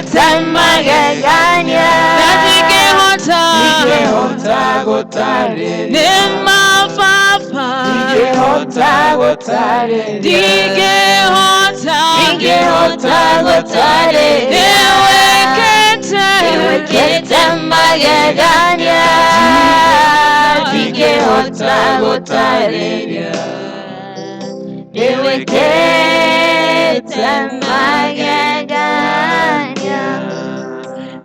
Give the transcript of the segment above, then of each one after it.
Niketa magegania Nikehota gotare Nema fafa Nikehota gotare Nikehota gotare Niketa magegania Nikehota gotare Niketa magegania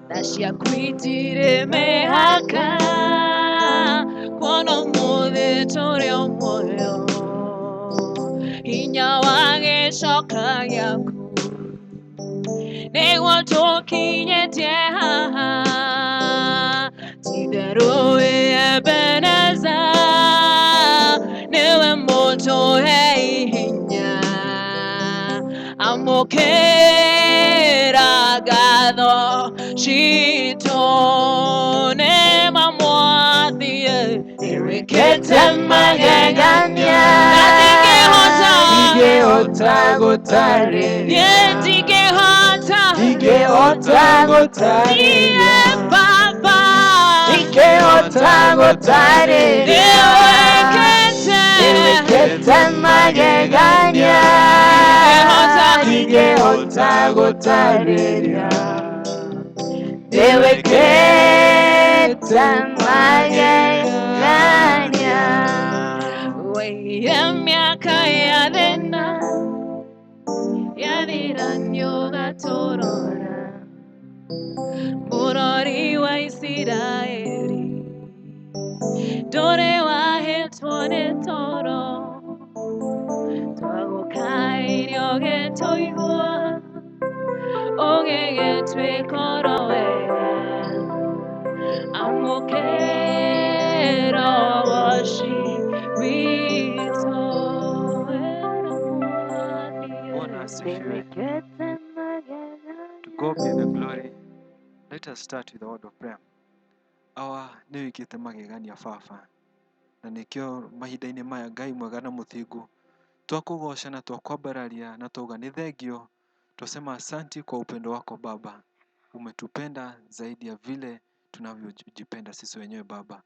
Nashia kwitire mehaka Kono mothe tore omoyo Inya wange shoka yaku Negwa tokinye teha Tidero ebeneza Newe moto hei hinya Amokera gado Shitone mamwathie Niketa magegania Nikehota gotare Nikehota gotare Nikehota gotare Niketa magegania Nikehota gotare Niketa magegania Weye miaka ya dena Yadiranyo gatorora Murori wa Israeli Dore wa hetone toro Twago kairio getoigua Oge getwe korowe Amokero washi wito Bwana asifiwe. To God be the glory. Let us start with the word of prayer. Awa nĩ wĩkĩte magegania baba na nĩkĩo mahinda-inĩ maya Ngai mwega na mũthingu twakũgoca na twakwambararia na twauga nĩ thengio. Twasema asanti kwa upendo wako Baba, umetupenda zaidi ya vile tunavyojipenda sisi wenyewe Baba,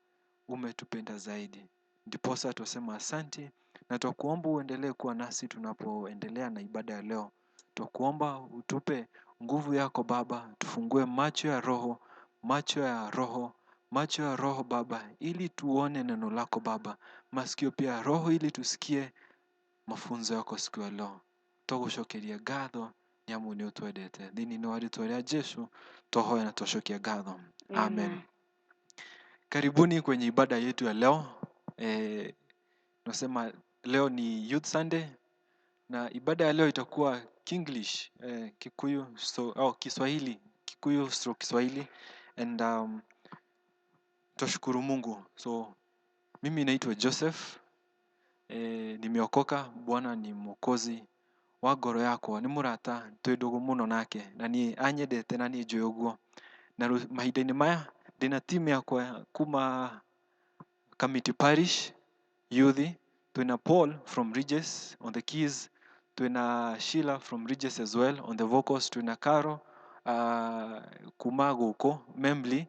umetupenda zaidi. Ndiposa twasema asanti na twakuomba uendelee kuwa nasi tunapoendelea na ibada ya leo. Twakuomba utupe nguvu yako Baba, tufungue macho ya roho Baba, ili tuone neno lako Baba, masikio pia ya roho ili tusikie mafunzo yako siku ya leo. Twagucokeria ngatho nĩamu nĩ ũtwendete. Thĩinĩ wa rĩĩtwa rĩa Jesũ twahoya na twacokia ngatho. Amen. Karibuni kwenye ibada yetu ya leo. Tunasema leo ni Youth Sunday na ibada ya leo itakuwa Kinglish, Kikuyu Kiswahili, Kiswahili and twashukuru Mungu. So mimi naitwa Joseph, nimeokoka. Bwana ni mwokozi wa ngoro yakwa, nĩ mũrata twĩ ndũgũ mũno nake na niĩ anyendete na niĩ njũĩ ũguo. Na mahinda-inĩ maya ndĩna team yakwa kuma Kamiti Parish Youth. Twĩna Paul from Regis on the keys, twĩna Sheila from Regis as well on the vocals, twĩna Caro kuma gũkũ Membli,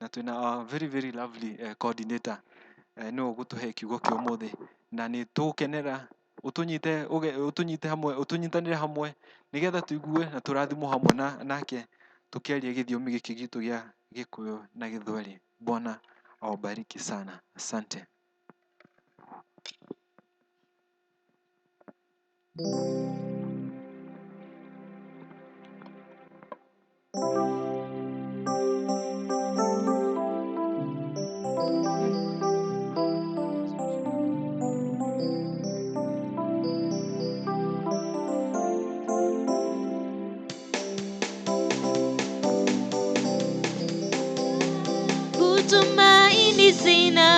na twĩna very very lovely coordinator nĩwe ũgũtũhe kiugo kĩa ũmũthĩ, na nĩ tũgũkenera ũtũnyitanĩre hamwe nĩgetha tũigue na tũrathimwo hamwe nake tukiaria gĩthiomi gĩkĩ gitũ gĩa Gĩkũyũ na Gĩthweri. Bwana awabariki sana. Asante. Tumaini sina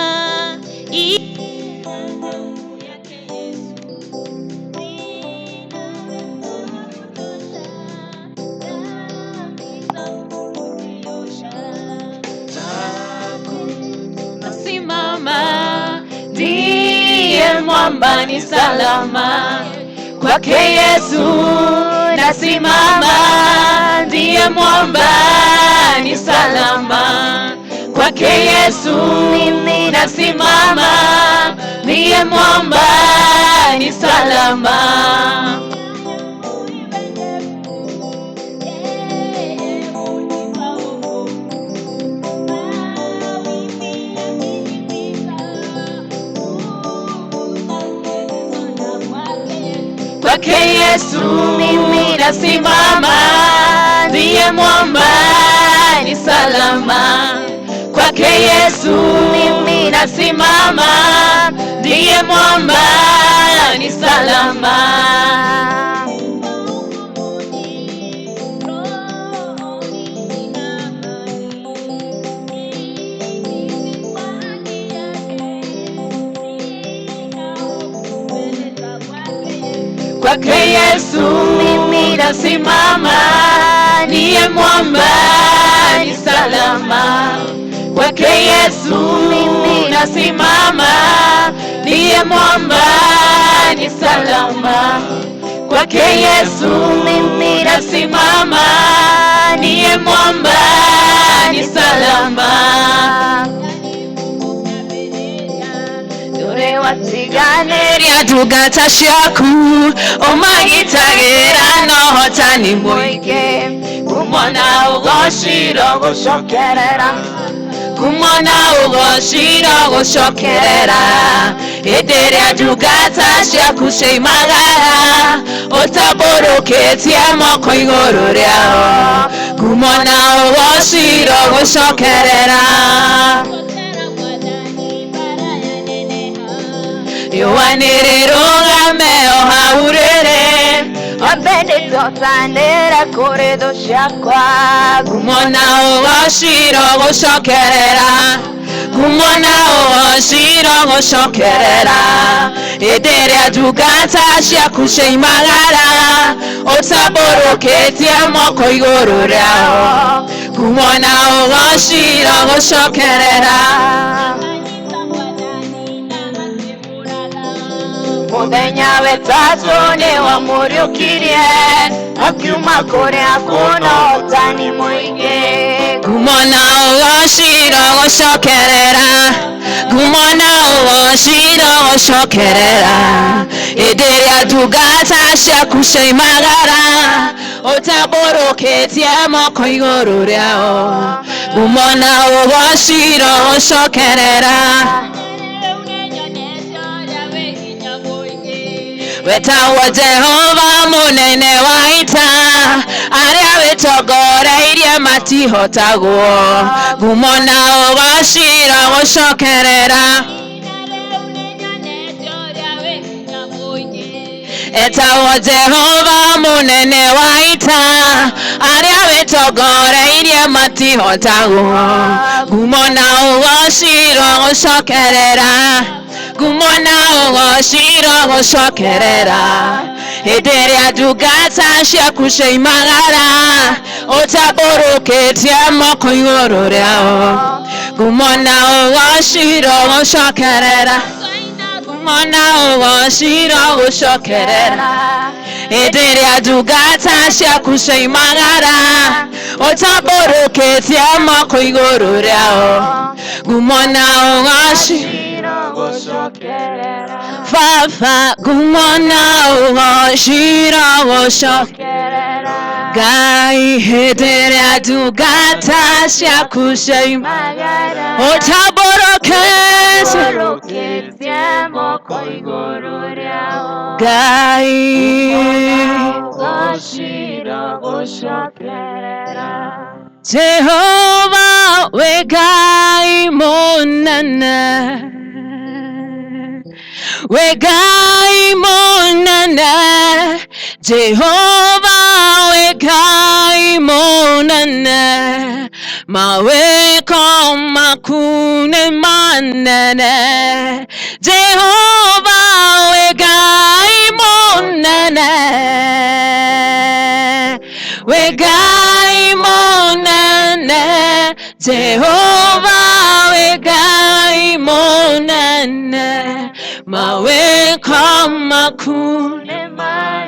nasimama, ndiye mwamba ni salama, kwake Yesu nasimama, ndiye mwamba ni salama. Kwake Yesu mimi nasimama, ndiye mwamba ni salama. Kwake Yesu mimi nasimama, ndiye mwamba ni salama. Kwake Yesu mimi nasimama, ndiye mwamba ni salama. Kwake Yesu mimi nasimama, ndiye mwamba ni salama. Kwake Yesu mimi nasimama, ndiye mwamba ni salama. Kwake Yesu mimi nasimama, ndiye mwamba ni salama. Dore watiganeria tugata shaku omagitagira nohota ni moike. Kumona ugoshira gushokerera, kumona ugoshira gushokerera. Ederia tugata shaku sheimagara otaboroketie moko iguru riao. Kumona ugoshira gushokerera, yowanirerogame ohaurere abende totanera koredo shakwa. Kumona ugoshira gushokerera, kumona ugoshira gushokerera. Ederia tugata shaku sheimagara otaboroketie moko iguru riao. Kumona ugoshira gushokerera, Mudenya wetazo ne wamuriukirie akiuma kore akuna otani mwingi. Kumona ugoshira gushokerera, kumona ugoshira gushokerera. Ederia tugata shaku sheimagara otaboroketie moko iguru riao. Kumona ugoshira gushokerera, wetawa Jehova munene waita, aria wetogoreirie matihotagwo. Kumona ugoshira gushokerera, etawa Jehova munene waita, aria wetogoreirie matihotagwo. Kumona ugoshira gushokerera, kumona ugoshira gushokerera. Ederia tugata shaku sheimagara otaboroketie moko iguru riao. Kumona ugoshira gushokerera, kumona ugoshira gushokerera. Ederia tugata shaku sheimagara otaboroketie moko iguru riao. Kumona ugoshira gushokerera, Fafa kumona ugoshira gushokerera. Gai ederia tugata shaku sheimagara otaboroketie moko iguru riao. Gai ugoshira gushokerera. Jehova we gai monana, we gai monana. Jehova we gai monana, mawe koma kune manana. Jehova we gai monana, we gai monana. Jehova we gai monana, mawe kama kune manana.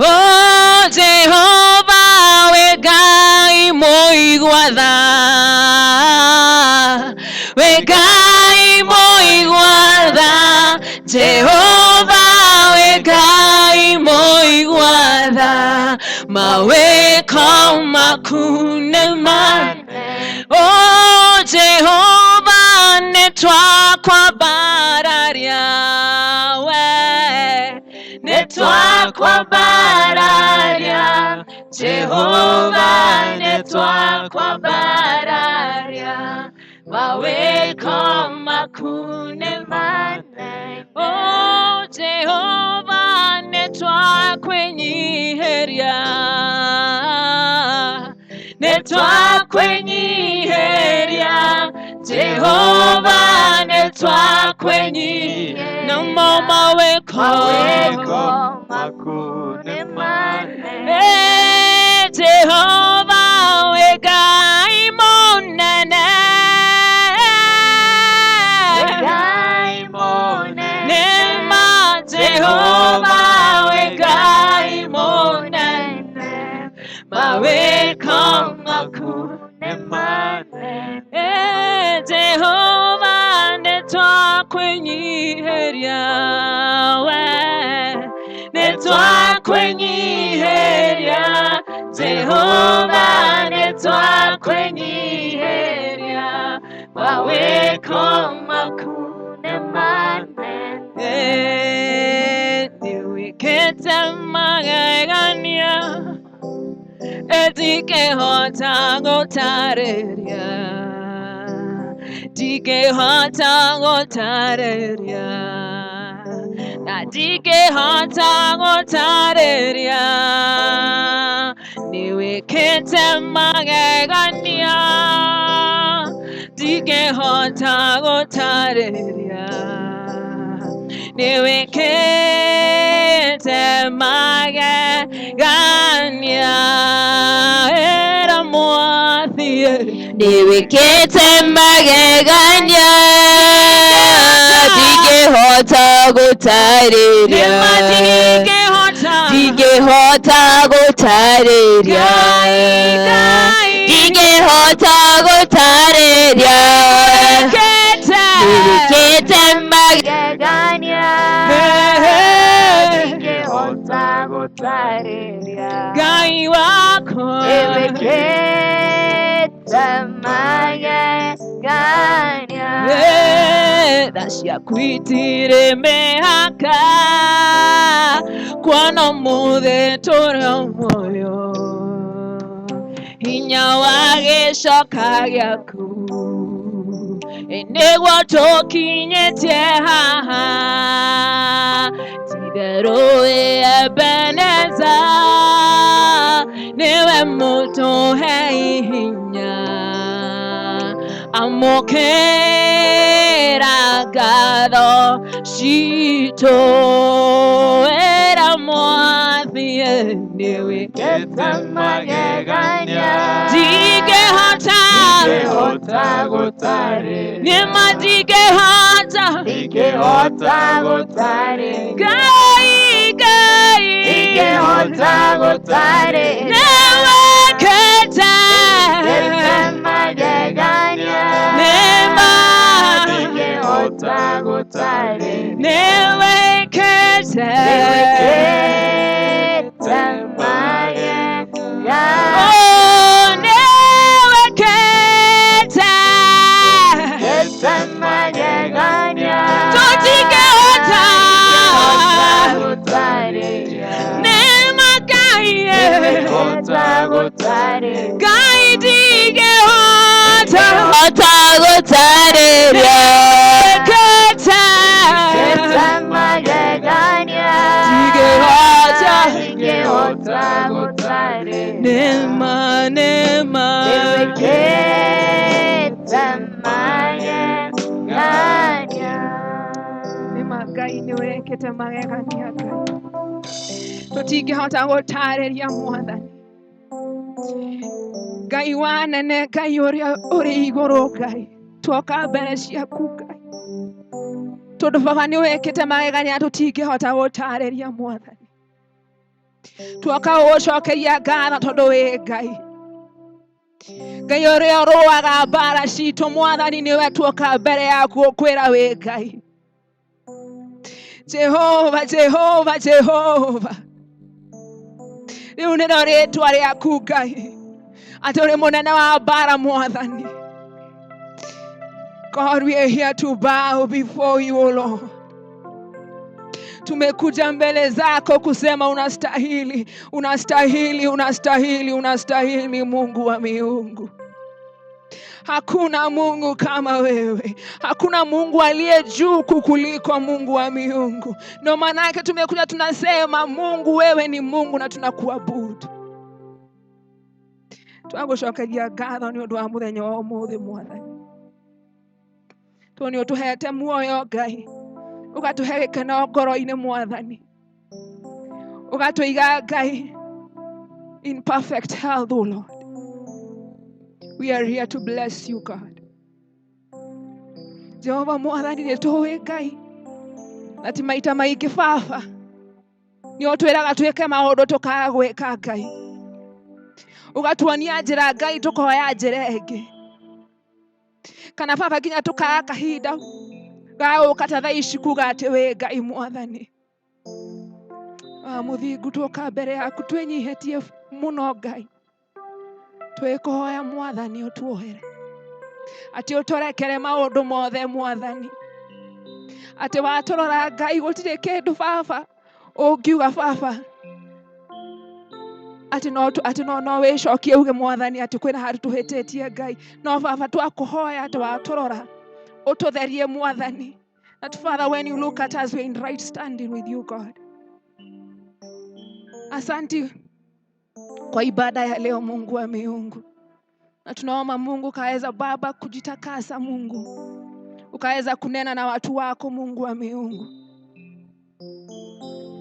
Oh Jehovah we Ngai mũigua-tha, we Ngai mũigua-tha, Jehovah we Ngai mũigua-tha, mawĩko maku nĩ manene. Oh Jehovah nĩtwakwambararia we, nĩtwakwambararia Jehovah, nĩtwakwambararia mawĩko maku nĩ manene. Oh Jehovah nĩtwakwĩnyihĩria, nĩtwakwĩnyihĩria Jehovah, nĩtwakwĩnyihĩria namo mawĩko maku nĩ manene. Jehovah we Ngai mũnene, Ngai mũnene ma Jehovah we Ngai mũnene, mawĩko maku nĩ manene. Jehovah nĩtwakwĩnyihĩria we, nĩtwakwĩnyihĩria Jehovah, nĩtwakwĩnyihĩria mawĩko maku nĩ manene. Nĩwĩkĩte magegania ndingĩhota gũtarĩria, ndingĩhota gũtarĩria, na ndingĩhota gũtarĩria. Nĩwĩkĩte magegania ndingĩhota gũtarĩria, nĩwĩkĩte magegania era mwathie, nĩwĩkĩte magegania ndingĩhota gũtarĩria, ndingĩhota gũtarĩria, ndingĩhota gũtarĩria. Nĩwĩkĩte magegania ndingĩhota gũtarĩria, Ngai wakwa nĩwĩkĩte magegania. Tha ciaku itirĩ mĩhaka, kuona mũthĩ tũrĩ muoyo, hinya wa gĩcoka gĩaku nĩguo tũkinyĩtie haha. Ti-itherũ Ebeneza nĩwe mũtũhe hinya, amũkĩra ngatho citũ era mwathie. Nĩwĩkĩte magegania ndingĩhota gũtarĩria, nĩma ndingĩhota gũtarĩria, Ngai ndingĩhota gũtarĩria. Nĩwĩkĩte magegania nĩma ndingĩhota gũtarĩria, nĩwĩkĩte magegania. Oh, nĩwĩkĩte magegania tũtingĩhota gũtarĩria, nĩma Ngai gũtarĩria, Ngai ndingĩhota gũtarĩria. Nĩwĩkĩte magegania ndingĩhota gũtarĩria, nĩma nĩwĩkĩte magegania. Nĩma Ngai nĩwĩkĩte magegania, Ngai tũtingĩhota gũtarĩria Mwathani. Ngai wanene, Ngai ũrĩa ũrĩ igũrũ, Ngai tuoka mbere ciaku Ngai, tondũ Baba nĩwĩkĩte magegania tũtingĩhota gũtarĩria Mwathani. tuoka ũcokeria ngatho tondũ wĩ Ngai. Ngai ũrĩa ũrũaga mbara citũ, Mwathani nĩwe tuoka mbere yaku ũkwĩra wĩ Ngai. Jehova, Jehova, Jehova, rĩu nĩrĩo rĩĩtwa rĩaku Ngai, atĩ ũrĩ mũnene wa mbara, Mwathani. God, we are here to bow before you, O Lord. Tumekuja mbele zako kusema unastahili, unastahili, unastahili, unastahili, Mungu wa miungu. Hakuna Mungu kama wewe. Hakuna Mungu aliye juu kukuliko Mungu wa miungu. Ndio maana yake tumekuja tunasema Mungu, wewe ni Mungu na tunakuabudu. Twagucokeria ngatho nĩ ũndũ wa mũthenya wa ũmũthĩ, Mwathani. Tondũ nĩũtũhete muoyo Ngai, ũgatũhe gĩkeno ngoro-inĩ, Mwathani. Ũgatũiga Ngai in perfect health, O Lord. We are here to bless you, God. Jehova Mwathani, nĩtũĩ Ngai ati maita maingĩ Baba nĩũtwĩraga twĩke maũndũ tũkaga gwĩka Ngai. Ũgatuonia njĩra Ngai, tũkoya njĩra ĩngĩ. Kana Baba nginya tũkaga kahinda ga gũka ta thaa ici kuga atĩ wĩ Ngai, Mwathani. Mũthingu, tũka mbere yaku twĩnyihĩtie mũno Ngai, twĩkũhoya Mwathani ũtuohere, atĩ ũtũrekere maũndũ mothe, Mwathani. Atĩ watũrora Ngai, gũtirĩ kĩndũ Baba ũngiuga Baba atĩ no wĩcokie uge, Mwathani, atĩ kwĩna handũ tũhĩtĩtie Ngai. No Baba, twakũhoya atĩ watũrora ũtũtherie, Mwathani. That Father, when you look at us, we're in right standing with you, God. Asanti kwa ibada ya leo, Mungu wa miungu. Na tunaomba Mungu kaweza Baba kujitakasa, Mungu. Ukaweza kunena na watu wako, Mungu wa miungu.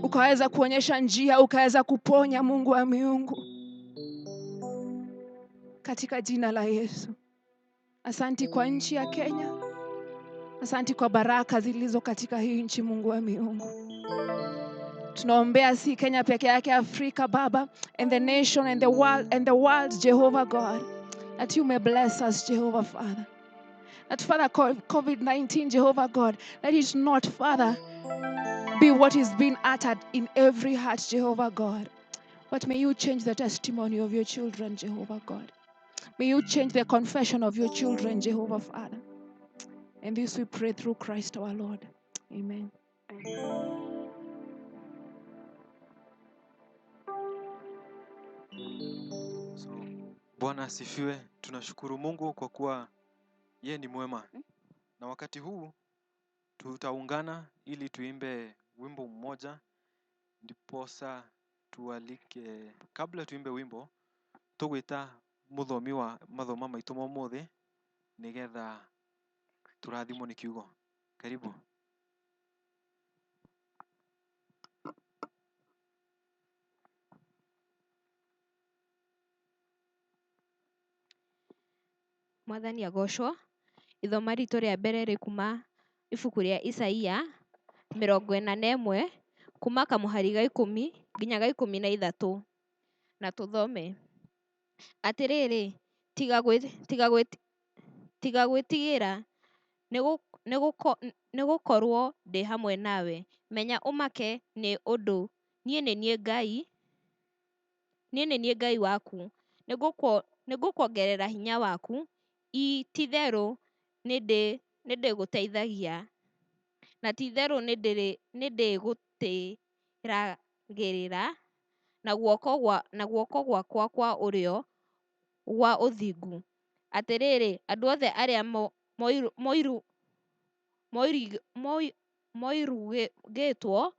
Ukaweza kuonyesha njia, ukaweza kuponya, Mungu wa miungu. Katika jina la Yesu. Asanti kwa nchi ya Kenya. Asanti kwa baraka zilizo katika hii nchi, Mungu wa miungu. Tunaombea si Kenya peke yake, Afrika Baba, and the nation and the world, Jehovah God, that you may bless us, Jehovah Father. That Father, COVID-19, Jehovah God, let it not, Father, be what is being uttered in every heart, Jehovah God. But may you change the testimony of your children, Jehovah God. May you change the confession of your children, Jehovah Father. And this we pray through Christ our Lord. Amen. So, Bwana asifiwe. Tunashukuru Mungu kwa kuwa yeye ni mwema. Na wakati huu tutaungana ili tuimbe wimbo mmoja, ndiposa tualike. Kabla tuimbe wimbo, tugwita muthomi wa mathoma maitũ ma ũmũthĩ nigetha turathimwo nĩ kiugo. Karibu. Mwathani agocwo. Ithoma ritũ rĩa mbere rĩkuma ibuku rĩa Isaia 41 kuma kamũhari ga 10 nginya ga 13. Na tũthome. Atĩrĩrĩ, tiga gwĩtigĩra, nĩgũkorwo ndĩ hamwe nawe. Menya ũmake nĩ ũndũ niĩ nĩ niĩ Ngai waku. Nĩngũkuongerera hinya waku. Ti-itherũ nĩndĩgũteithagia, na ti-itherũ nĩndĩgũtĩragĩrĩra na guoko gwakwa kwa ũrĩo gwa ũthingu. Atĩrĩrĩ, andũ othe arĩa moirugĩtwo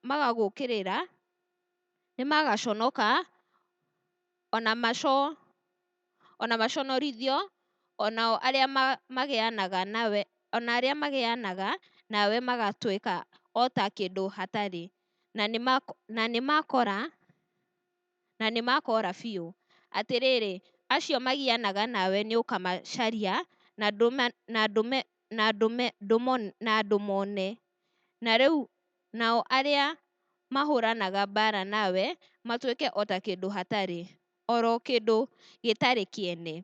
magagũũkĩrĩra nĩmagaconoka, ona maconorithio, onao arĩa magĩanaga nawe magatuĩka o ta kĩndũ hatarĩ, na nĩmakora biũ. Atĩrĩrĩ, acio magianaga nawe nĩũkamacaria na ndũmone, na rĩu nao arĩa mahũranaga mbara nawe matuĩke o ta kĩndũ hatarĩ, oro kĩndũ gĩtarĩ kĩene.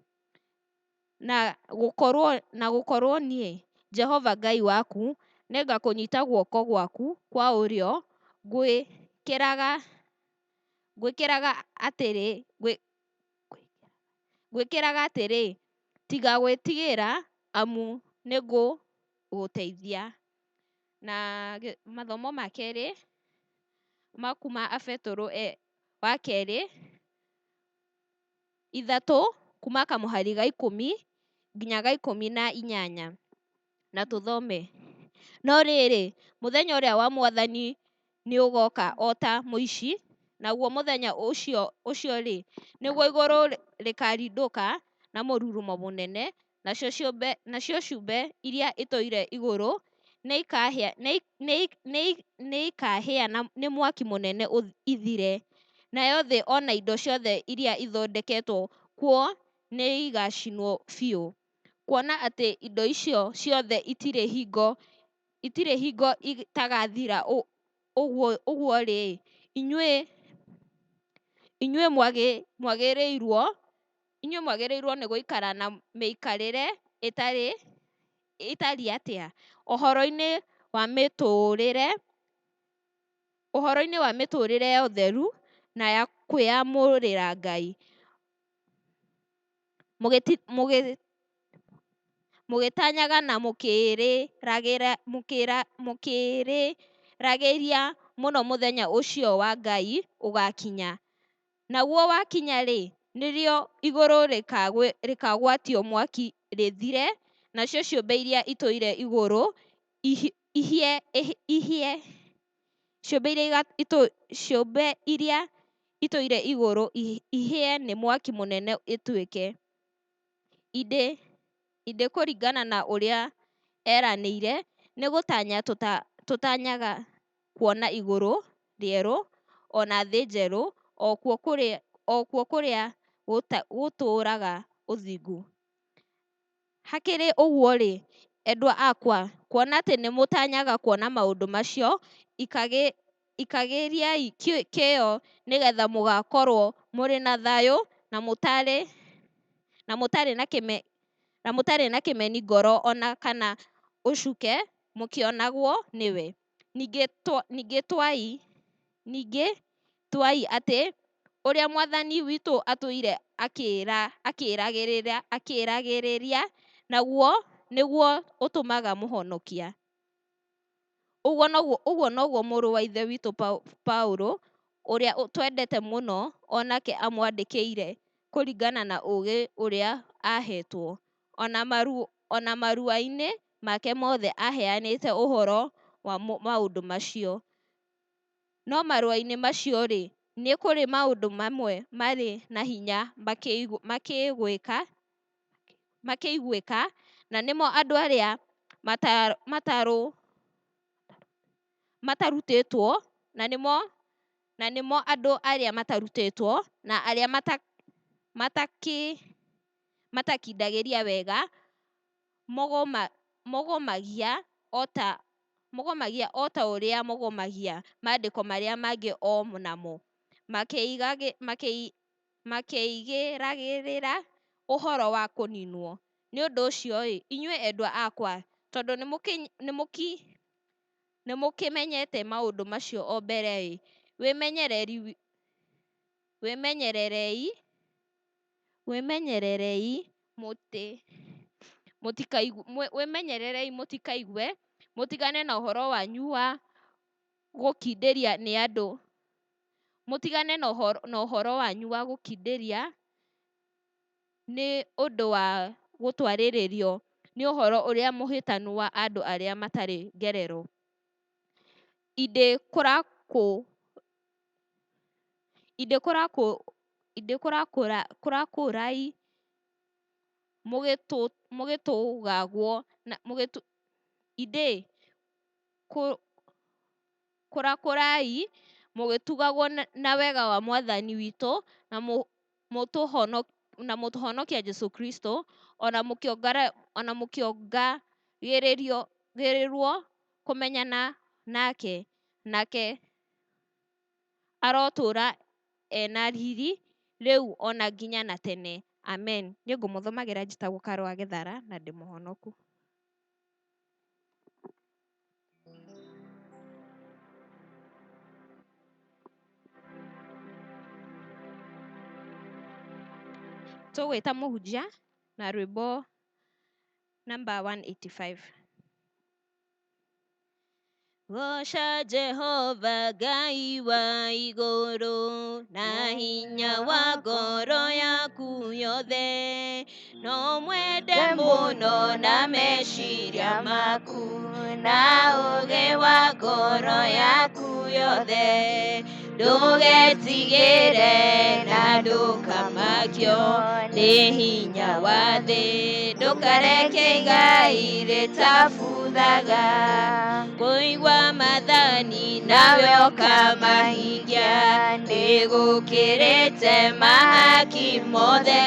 Na gũkorwo niĩ Jehova Ngai waku nĩngakũnyita guoko gwaku kwa ũrĩo, ngwĩkĩraga atĩrĩ, tiga gwĩtigĩra amu nĩngũgũteithia. Na mathomo ma kerĩ ma kuma Abetũrũ wa kerĩ 3 kuma kamũhari ga 10 nginya ga 18, na tũthome. No rĩrĩ, mũthenya ũrĩa wa Mwathani nĩũgoka o ta mũici, naguo mũthenya ũcio-rĩ, nĩguo igũrũ rĩkarindũka na mũrurumo mũnene, nacio ciũmbe iria itũire igũrũ nĩikahĩa nĩ mwaki mũnene ithire, nayo thĩ ona indo ciothe iria ithondeketwo kuo nĩigacinwo biũ. Kuona atĩ indo icio ciothe itirĩ hingo itagathira ũguo-rĩ, inyuĩ mwagĩrĩirwo nĩ gũikara na mĩikarĩre ĩtariĩ atĩa? Ũhoro-inĩ wa mĩtũrĩre ya ũtheru na ya kwĩyamũrĩra Ngai, mũgĩtanyaga na mũkĩrĩragĩria mũno mũthenya ũcio wa Ngai ũgakinya. Naguo wakinya-rĩ, nĩrĩo igũrũ rĩkagwatio mwaki rĩthire, nacio ciũmbe iria itũire igũrũ ihĩe nĩ mwaki mũnene ituĩke ĩndĩ kũringana na ũrĩa eranĩire, nĩgũtanya tũtanyaga kuona igũrũ rĩerũ ona thĩ njerũ, o kuo kũrĩa gũtũũraga ũthingu. Hakĩrĩ ũguo-rĩ, endwa akwa, kuona atĩ nĩmũtanyaga kuona maũndũ macio, ikagĩriai kĩyo nĩgetha mũgakorwo mũrĩ na thayũ na mũtarĩ na kĩmeni ngoro ona kana ũcuke mũkĩonagwo nĩwe. Ningĩ tuai atĩ ũrĩa Mwathani witũ atũire akĩragĩrĩria, naguo nĩguo ũtũmaga mũhonokia. Ũguo noguo mũrũ wa Ithe witũ Paũlũ, ũrĩa twendete mũno, onake amwandĩkĩire kũringana na ũũgĩ ũrĩa ahetwo. Ona marua-inĩ make mothe aheanĩte ũhoro wa maũndũ macio. No marua-inĩ macio-rĩ, nĩ kũrĩ maũndũ mamwe marĩ na hinya makĩiguĩka, na nĩmo andũ arĩa matarutĩtwo, na arĩa matakindagĩria wega mogomagia o ta ũrĩa mogomagia maandĩko marĩa mangĩ o namo, makĩigĩragĩrĩra ũhoro wa kũninwo. Nĩ ũndũ ũcio-ĩ, inyuĩ endwa akwa, tondũ nĩmũkĩmenyete maũndũ macio o mbere-ĩ, mũtikaigue, mũtigane na ũhoro wanyu wa gũkindĩria nĩ andũ, mũtigane na ũhoro wanyu wa gũkindĩria nĩ ũndũ wa gũtwarĩrĩrio nĩ ũhoro ũrĩa mũhĩtanu wa andũ arĩa matarĩ ngerero. Ĩndĩ kũrakũrai mũgĩtũgagwo na wega wa Mwathani witũ na mũtũhonokia Jesũ Kristo, ona mũkĩongagĩrĩrwo kũmenyana nake nake arotura ena riri rĩu ona nginya na tene. Amen. Nĩ ngũmũthomagĩra njĩtagwo Karo wa Gĩthara na ndĩ mũhonoku. Tũgwĩta mũhunjia na rwĩmbo number 185. Goca Jehova Ngai wa igũrũ na hinya wa ngoro yaku yothe, no mwende mũno na meciria maku na ũũgĩ wa ngoro yaku yothe, ndũgetigĩre na ndũkamakio nĩ hinya wa thĩ, ndũkareke igai rĩtabuthaga kũigua mathani nawe ũkamahingia, nĩgũkĩrĩte mahaki mothe,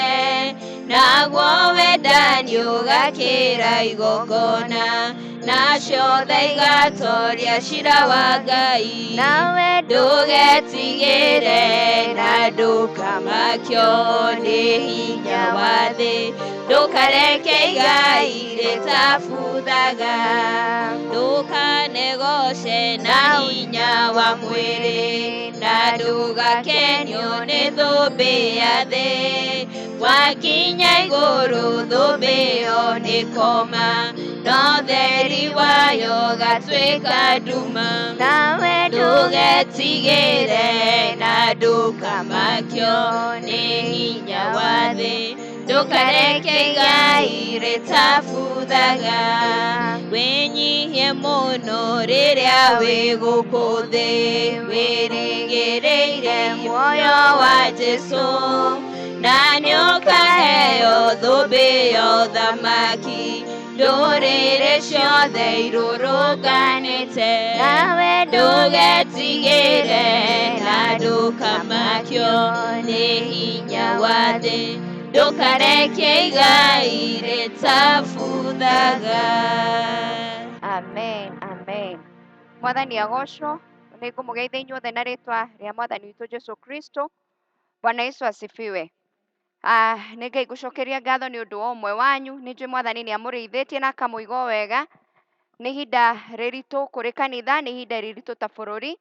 naguo wendani ũgakĩra igongona, nacio tha igatoria cira wa Ngai, nawe ndũgetigĩre na ndũkamakio nĩ hinya wa thĩ, ndũkareke igai rĩtabuthaga, ndũkanegoce na hinya wa mwĩrĩ, na ndũgakenio nĩ thũmbĩ ya thĩ, wakinya igũrũ thũmbĩ ĩyo nĩkoma, no theri wayo gatuĩka nduma, nawe ndũgetigĩre na ndũkamakio nĩ hinya wa thĩ, ndũkareke igai rĩtabuthaga, wĩnyihie mũno rĩrĩa wĩ gũkũ thĩ, wĩrĩgĩrĩire muoyo wa Jesũ, na nĩũkaheo thũmbĩ ya ũthamaki, ndũrĩrĩ ciothe irũrũnganĩte, nawe ndũgetigĩre na ndũkamakio nĩ hinya wa thĩ, ndũkareke igai rĩtabuthaga. Amen, amen. Mwathani agocwo. Nĩ ngũmũgeithia inyuothe na rĩtwa rĩa Mwathani witũ Jesu Kristo. Bwana Yesu asifiwe. Nĩ Ngai ngũcokeria ngatho nĩ ũndũ wa ũmwe wanyu. Nĩ njũĩ Mwathani nĩ amũrĩithĩtie na akamũiga wega. Nĩ ihinda rĩritũ kũrĩ kanitha, nĩ ihinda rĩritũ ta bũrũri,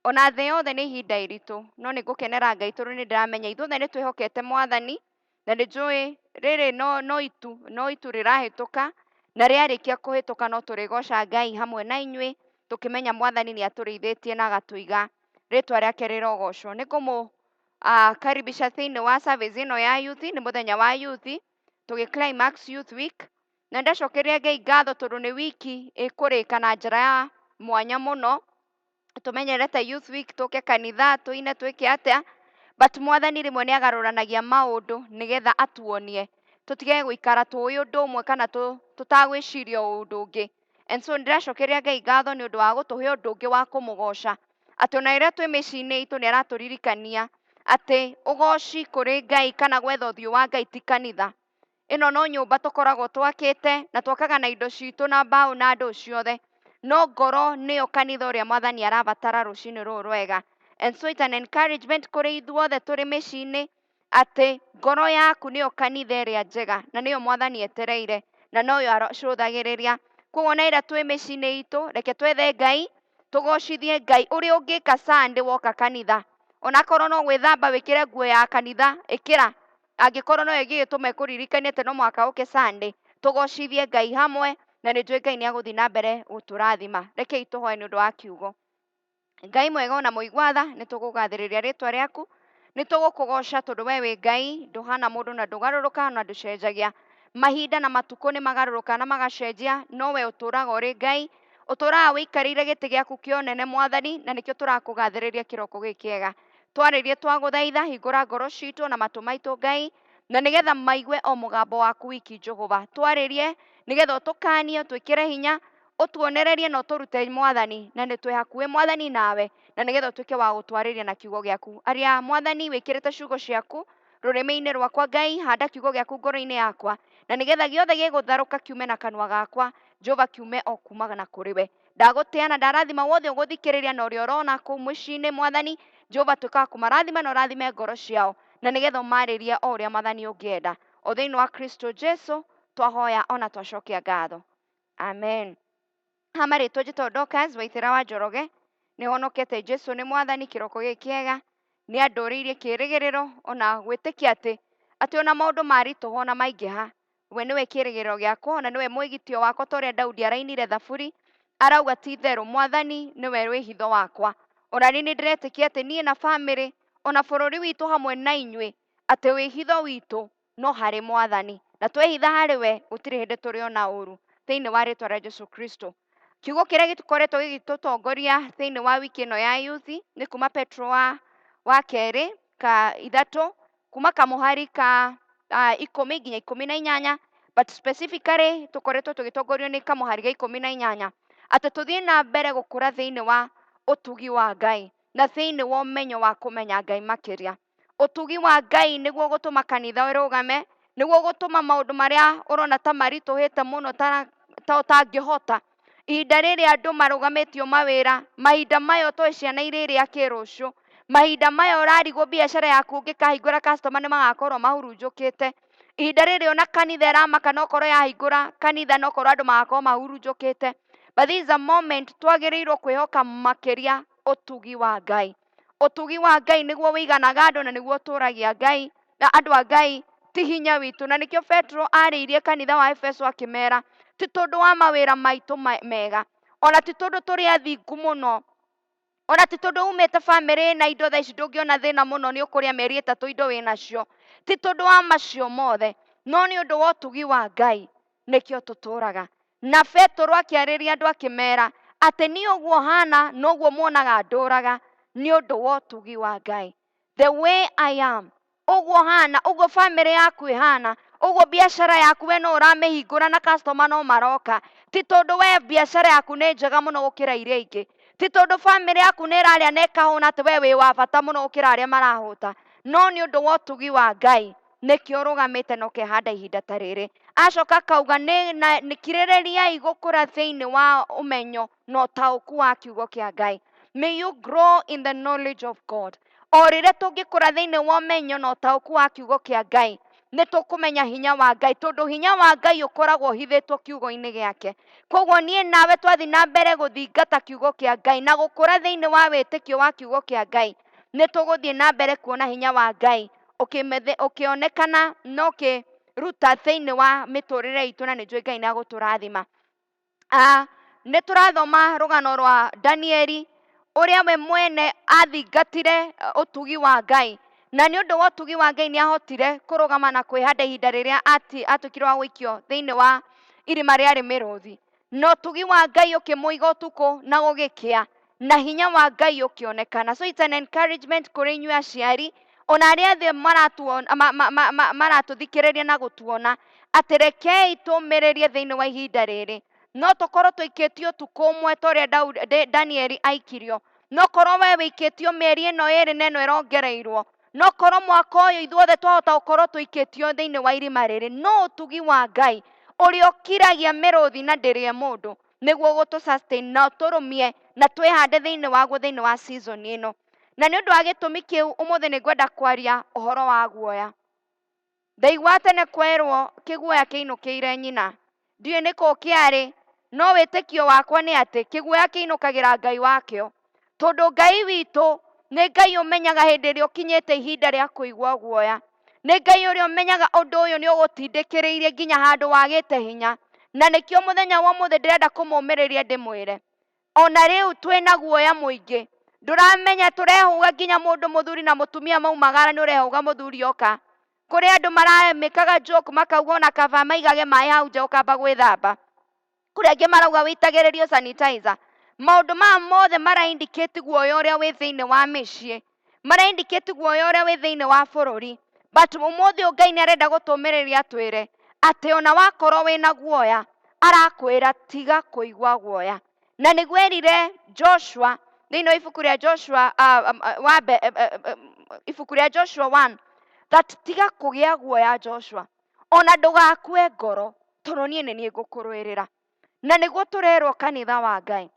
ona thĩ yothe nĩ ihinda iritũ, no nĩ ngũkenera Ngai tondũ nĩ ndĩramenya ithuothe nĩ twĩhokete Mwathani, na nĩ njũĩ rĩrĩ no itu rĩrahĩtũka, na rĩarĩkia kũhĩtũka no tũrĩgoca Ngai hamwe na inyuĩ, tũkĩmenya Mwathani nĩ atũrĩithĩtie na agatũiga, rĩtwa rĩake rĩrogocwo. Nĩ karibisha thĩinĩ wa service ĩno ya youth. Nĩ mũthenya wa youth, tũgĩ climax youth week, na ndacokeria Ngai ngatho tondũ nĩ wiki ĩkũrĩka na njĩra ya mwanya mũno. Tũmenyerete youth week tũke kanitha tũine twĩke atĩa, but Mwathani rĩmwe nĩ agarũranagia maũndũ nĩgetha atuonie tũtige gũikara tũĩ ũndũ ũmwe kana tũtagwĩciria ũndũ ũngĩ. And so ndĩracokeria Ngai ngatho nĩ ũndũ wa gũtũhe ũndũ ũngĩ wa kũmũgoca, atĩ ona rĩrĩa twĩ mĩciĩ-inĩ itũ nĩ aratũririkania atĩ ũgoci kũrĩ Ngai kana gwetha ũthiũ wa Ngai ti kanitha. Ĩno no nyũmba tũkoragwo twakĩte na twakaga na indo citũ na mbaũ na ndũ ciothe, no ngoro nĩyo kanitha ũrĩa Mwathani arabatara rũciinĩ rũrũ rwega. And so it's an encouragement kũrĩ ithuothe tũrĩ mĩciĩ-inĩ atĩ ngoro yaku nĩyo kanitha ĩrĩa njega na nĩyo Mwathani etereire na noyo aracũthagĩrĩria. Koguo na rĩrĩa twĩ mĩciĩ-inĩ itũ, reke twethe Ngai, tũgocithie Ngai. Ũrĩa ũngĩka Sunday woka kanitha, onakorwo no gwĩthamba wĩkĩre nguo ya kanitha, ĩkĩra, angĩkorwo no ĩgĩgĩtũma ĩkũririkanie atĩ no mũhaka ũke Sunday, tũgocithie Ngai hamwe, na nĩ njũĩ Ngai nĩ agũthiĩ na mbere gũtũrathima. Rekei tũhoe nĩ ũndũ wa kiugo. Ngai mwega ona mũigua tha, nĩ tũkũgathĩrĩria rĩtwa rĩaku, nĩ tũgũkũgoca tondũ we wĩ Ngai, ndũhana mũndũ na ndũgarũrũka na ndũcenjagia. Mahinda na matukũ nĩ magarũrũka na magacenjia, no we ũtũraga ũrĩ Ngai, ũtũraga wĩikarĩire gĩtĩ gĩaku kĩa ũnene Mwathani, na nĩkĩo tũrakũgathĩrĩria kĩroko gĩkĩ kĩega. Twarĩrie twagũthaitha, hingũra ngoro citũ na matũ maitũ Ngai, na nĩgetha maigue o mũgambo waku wiki Jehova. Twarĩrie nĩgetha ũtũkanie, twĩkĩre hinya, ũtuonererie na ũtũrute Mwathani, na nĩ twĩ hakuhĩ Mwathani nawe, na nĩgetha ũtuĩke wa gũtwarĩria na kiugo gĩaku. Aria Mwathani wĩkĩrĩte ciugo ciaku rũrĩmĩ-inĩ rwakwa Ngai, handa kiugo gĩaku ngoro-inĩ yakwa, na nĩgetha gĩothe gĩgũtharũka kiume na kanua gakwa, Jehova kiume o kuumaga na kũrĩ we. ndagũteana ndarathima wothe ũgũthikĩrĩria na ũrĩa ũrona kũu mũciĩ-inĩ Mwathani Jehova tuĩka wa kũmarathima na ũrathime ngoro ciao na nĩgetha ũmarĩrie o ũrĩa Mwathani ũngĩenda o thĩinĩ wa Kristo Jesu twahoya ona twacokia ngatho amen. Ha marĩtwa njĩtagwo Dorcas Waithĩra wa Njoroge nĩ honokete Jesu nĩ Mwathani kĩroko gĩkĩ kĩega nĩ andũrĩirie kĩĩrĩgĩrĩro ona gwĩtĩkia atĩ ona maũndũ maritũha ona maingĩha we nĩwe kĩĩrĩgĩrĩro gĩakwa na nĩwe mwĩgitio wakwa ta ũrĩa Daudi arainire thaburi arauga ti itherũ Mwathani nĩwe rwĩhitho wakwa. Ona niĩ nĩ ndĩretĩkia atĩ niĩ na bamĩrĩ ona bũrũri witũ hamwe na inyuĩ atĩ wĩhitho witũ no harĩ Mwathani na twehitha harĩ we gũtirĩ hĩndĩ tũrĩ ona ũru thĩinĩ wa rĩtwa rĩa Jesu Kristo. Kiugo kĩrĩa gĩkoretwo gĩgĩtũtongoria thĩinĩ wa wiki ĩno ya youth nĩ kuma Petro wa kerĩ ka ithatũ kuma kamũhari ka 10 nginya 18 but specifically tũkoretwo tũgĩtongorio nĩ kamũhari ga 18 atĩ tũthiĩ na mbere gũkũra thĩinĩ wa ũtugi wa Ngai na thĩinĩ wa ũmenyo wa kũmenya Ngai makĩria. Ũtugi wa Ngai nĩguo gũtũma kanitha ũrũgame, nĩguo gũtũma maũndũ marĩa ũrona ta maritũhĩte mũno ta ũtangĩhota. Ihinda rĩrĩ andũ marũgamĩtio mawĩra, mahinda maya ũtoĩ ciana irĩrĩa kĩrũciũ, mahinda maya ũrarigwo biacara yaku ũngĩkahingũra customer nĩ magakorwo mahurunjũkĩte. Ihinda rĩrĩ ona kanitha ĩramaka no korwo yahingũra kanitha no korwo andũ magakorwo mahurunjũkĩte. But this is a moment twagĩrĩirwo kwĩhoka makĩria ũtugi wa Ngai. Ũtugi wa Ngai nĩguo wĩiganaga andũ na nĩguo ũtũragia Ngai na andũ a Ngai ti hinya witũ. Na nĩkĩo Petro arĩirie kanitha wa Efeso akĩmera ti tondũ wa mawĩra maitũ mega, ona ti tondũ tũrĩ athingu mũno, ona ti tondũ umĩte bamĩrĩ na indo thaa ici ndũngĩona thĩna mũno nĩ ũkũrĩa mĩeri 3 indo wĩnacio, ti tondũ wa macio mothe, no nĩ ũndũ wa ũtugi wa Ngai nĩkĩo tũtũraga. Na Petro akĩarĩria andũ akĩmera atĩ niĩ ũguo hana noguo muonaga ndũraga nĩ ũndũ wa ũtugi wa Ngai. The way I am, ũguo hana, ũguo bamĩrĩ yaku ĩhana, ũguo biacara yaku we no ũramĩhingũra na customer no maroka, ti tondũ we biacara yaku nĩ njega mũno gũkĩra iria ingĩ, ti tondũ bamĩrĩ yaku nĩ ĩrarĩa na ĩkahũna atĩ we wĩ wa bata mũno gũkĩra arĩa marahũta, no nĩ ũndũ wa ũtugi wa Ngai nĩkĩo ũrũgamĩte na ũkehanda ihinda ta rĩrĩ. Acoka akauga nĩ kirĩrĩriai gũkũra thĩinĩ wa ũmenyo na ũtaũku wa kiugo kĩa Ngai. May you grow in the knowledge of God. O rĩrĩa tũngĩkũra thĩinĩ wa ũmenyo na ũtaũku wa kiugo kĩa Ngai nĩ tũkũmenya hinya wa Ngai, tondũ hinya wa Ngai ũkoragwo ũhithĩtwo kiugo-inĩ gĩake. Koguo niĩ nawe twathi na mbere gũthingata kiugo kĩa Ngai na gũkũra thĩinĩ wa wĩtĩkio wa kiugo kĩa Ngai, nĩ tũgũthiĩ na mbere kuona hinya wa Ngai ũkĩonekana na ũkĩruta thĩinĩ wa mĩtũrĩre itũ, na nĩnjũĩ Ngai nĩ agũtũrathima. Nĩ tũrathoma rũgano rwa Danieli ũrĩa we mwene athingatire ũtugi wa Ngai, na nĩ ũndũ wa ũtugi wa Ngai nĩ ahotire kũrũgama na kwĩhanda ihinda rĩrĩa atuĩkire wa gũikio thĩinĩ wa irima rĩarĩ mĩrũthi, na ũtugi wa Ngai ũkĩmũiga ũtukũ na gũgĩkĩa na hinya wa Ngai ũkĩonekana. So it's an encouragement kũrĩ inyuĩ aciari ona arĩa othe maratũthikĩrĩria na gũtuona atĩ rekei tũmĩrĩrie thĩinĩ wa ihinda rĩrĩ, no tũkorwo tũikĩtio ũtukũ ũmwe ta ũrĩa Danieli aikirio, no korwo we wĩikĩtio mĩeri ĩno ĩrĩ na ĩno ĩrongereirwo, no korwo mwaka ũyũ ithuothe twahota gũkorwo tũikĩtio thĩinĩ wa irima rĩrĩ, no ũtugi wa Ngai ũrĩa ũkiragia mĩrũthi na ndĩrĩe mũndũ nĩguo gũtũ sustain na ũtũrũmie na twĩhande thĩinĩ waguo thĩinĩ wa season ĩno. Na nĩ ũndũ wa gĩtũmi kĩu ũmũthĩ nĩ ngwenda kwaria ũhoro wa guoya. Ndaigua tene kwerwo kĩguoya kĩinũkĩire nyina, ndiũĩ nĩ kũũ kĩarĩ, no wĩtĩkio wakwa nĩ atĩ kĩguoya kĩinũkagĩra Ngai wakĩo, tondũ Ngai witũ nĩ Ngai ũmenyaga hĩndĩ ĩrĩa ũkinyĩte ihinda rĩa kũigua guoya, nĩ Ngai ũrĩa ũmenyaga ũndũ ũyũ nĩ ũgũtindĩkĩrĩirie nginya handũ wagĩte hinya, na nĩkĩo mũthenya wa ũmũthĩ ndĩrenda kũmũmĩrĩria ndĩmwĩre ona rĩu twĩna guoya mũingĩ, ndũramenya tũrehũga nginya mũndũ mũthuri na mũtumia maumagara, nĩ ũrehũga mũthuri oka, kũrĩ andũ maramĩkaga joke makauga ona kaba maigage maĩ hau nja ũkamba gwĩthamba, kũrĩ angĩ marauga wĩitagĩrĩrio sanitizer. Maũndũ maya mothe mara indicate guoya ũrĩa wĩ thĩinĩ wa mĩciĩ, mara indicate guoya ũrĩa wĩ thĩinĩ wa bũrũri, but ũmũthĩ Ngai nĩ arenda gũtũmĩrĩria twĩre atĩ ona wakorwo wĩna guoya arakwĩra tiga kũigua guoya. Na nĩguo erire Joshua thĩinĩ wa ibuku rĩa Joshua ibuku rĩa Joshua 1 that tiga kũgĩa guoya Joshua, ona ndũgakue ngoro tondũ niĩ nĩ niĩ ngũkũrũĩrĩra. Na nĩguo tũrerwo kanitha wa Ngai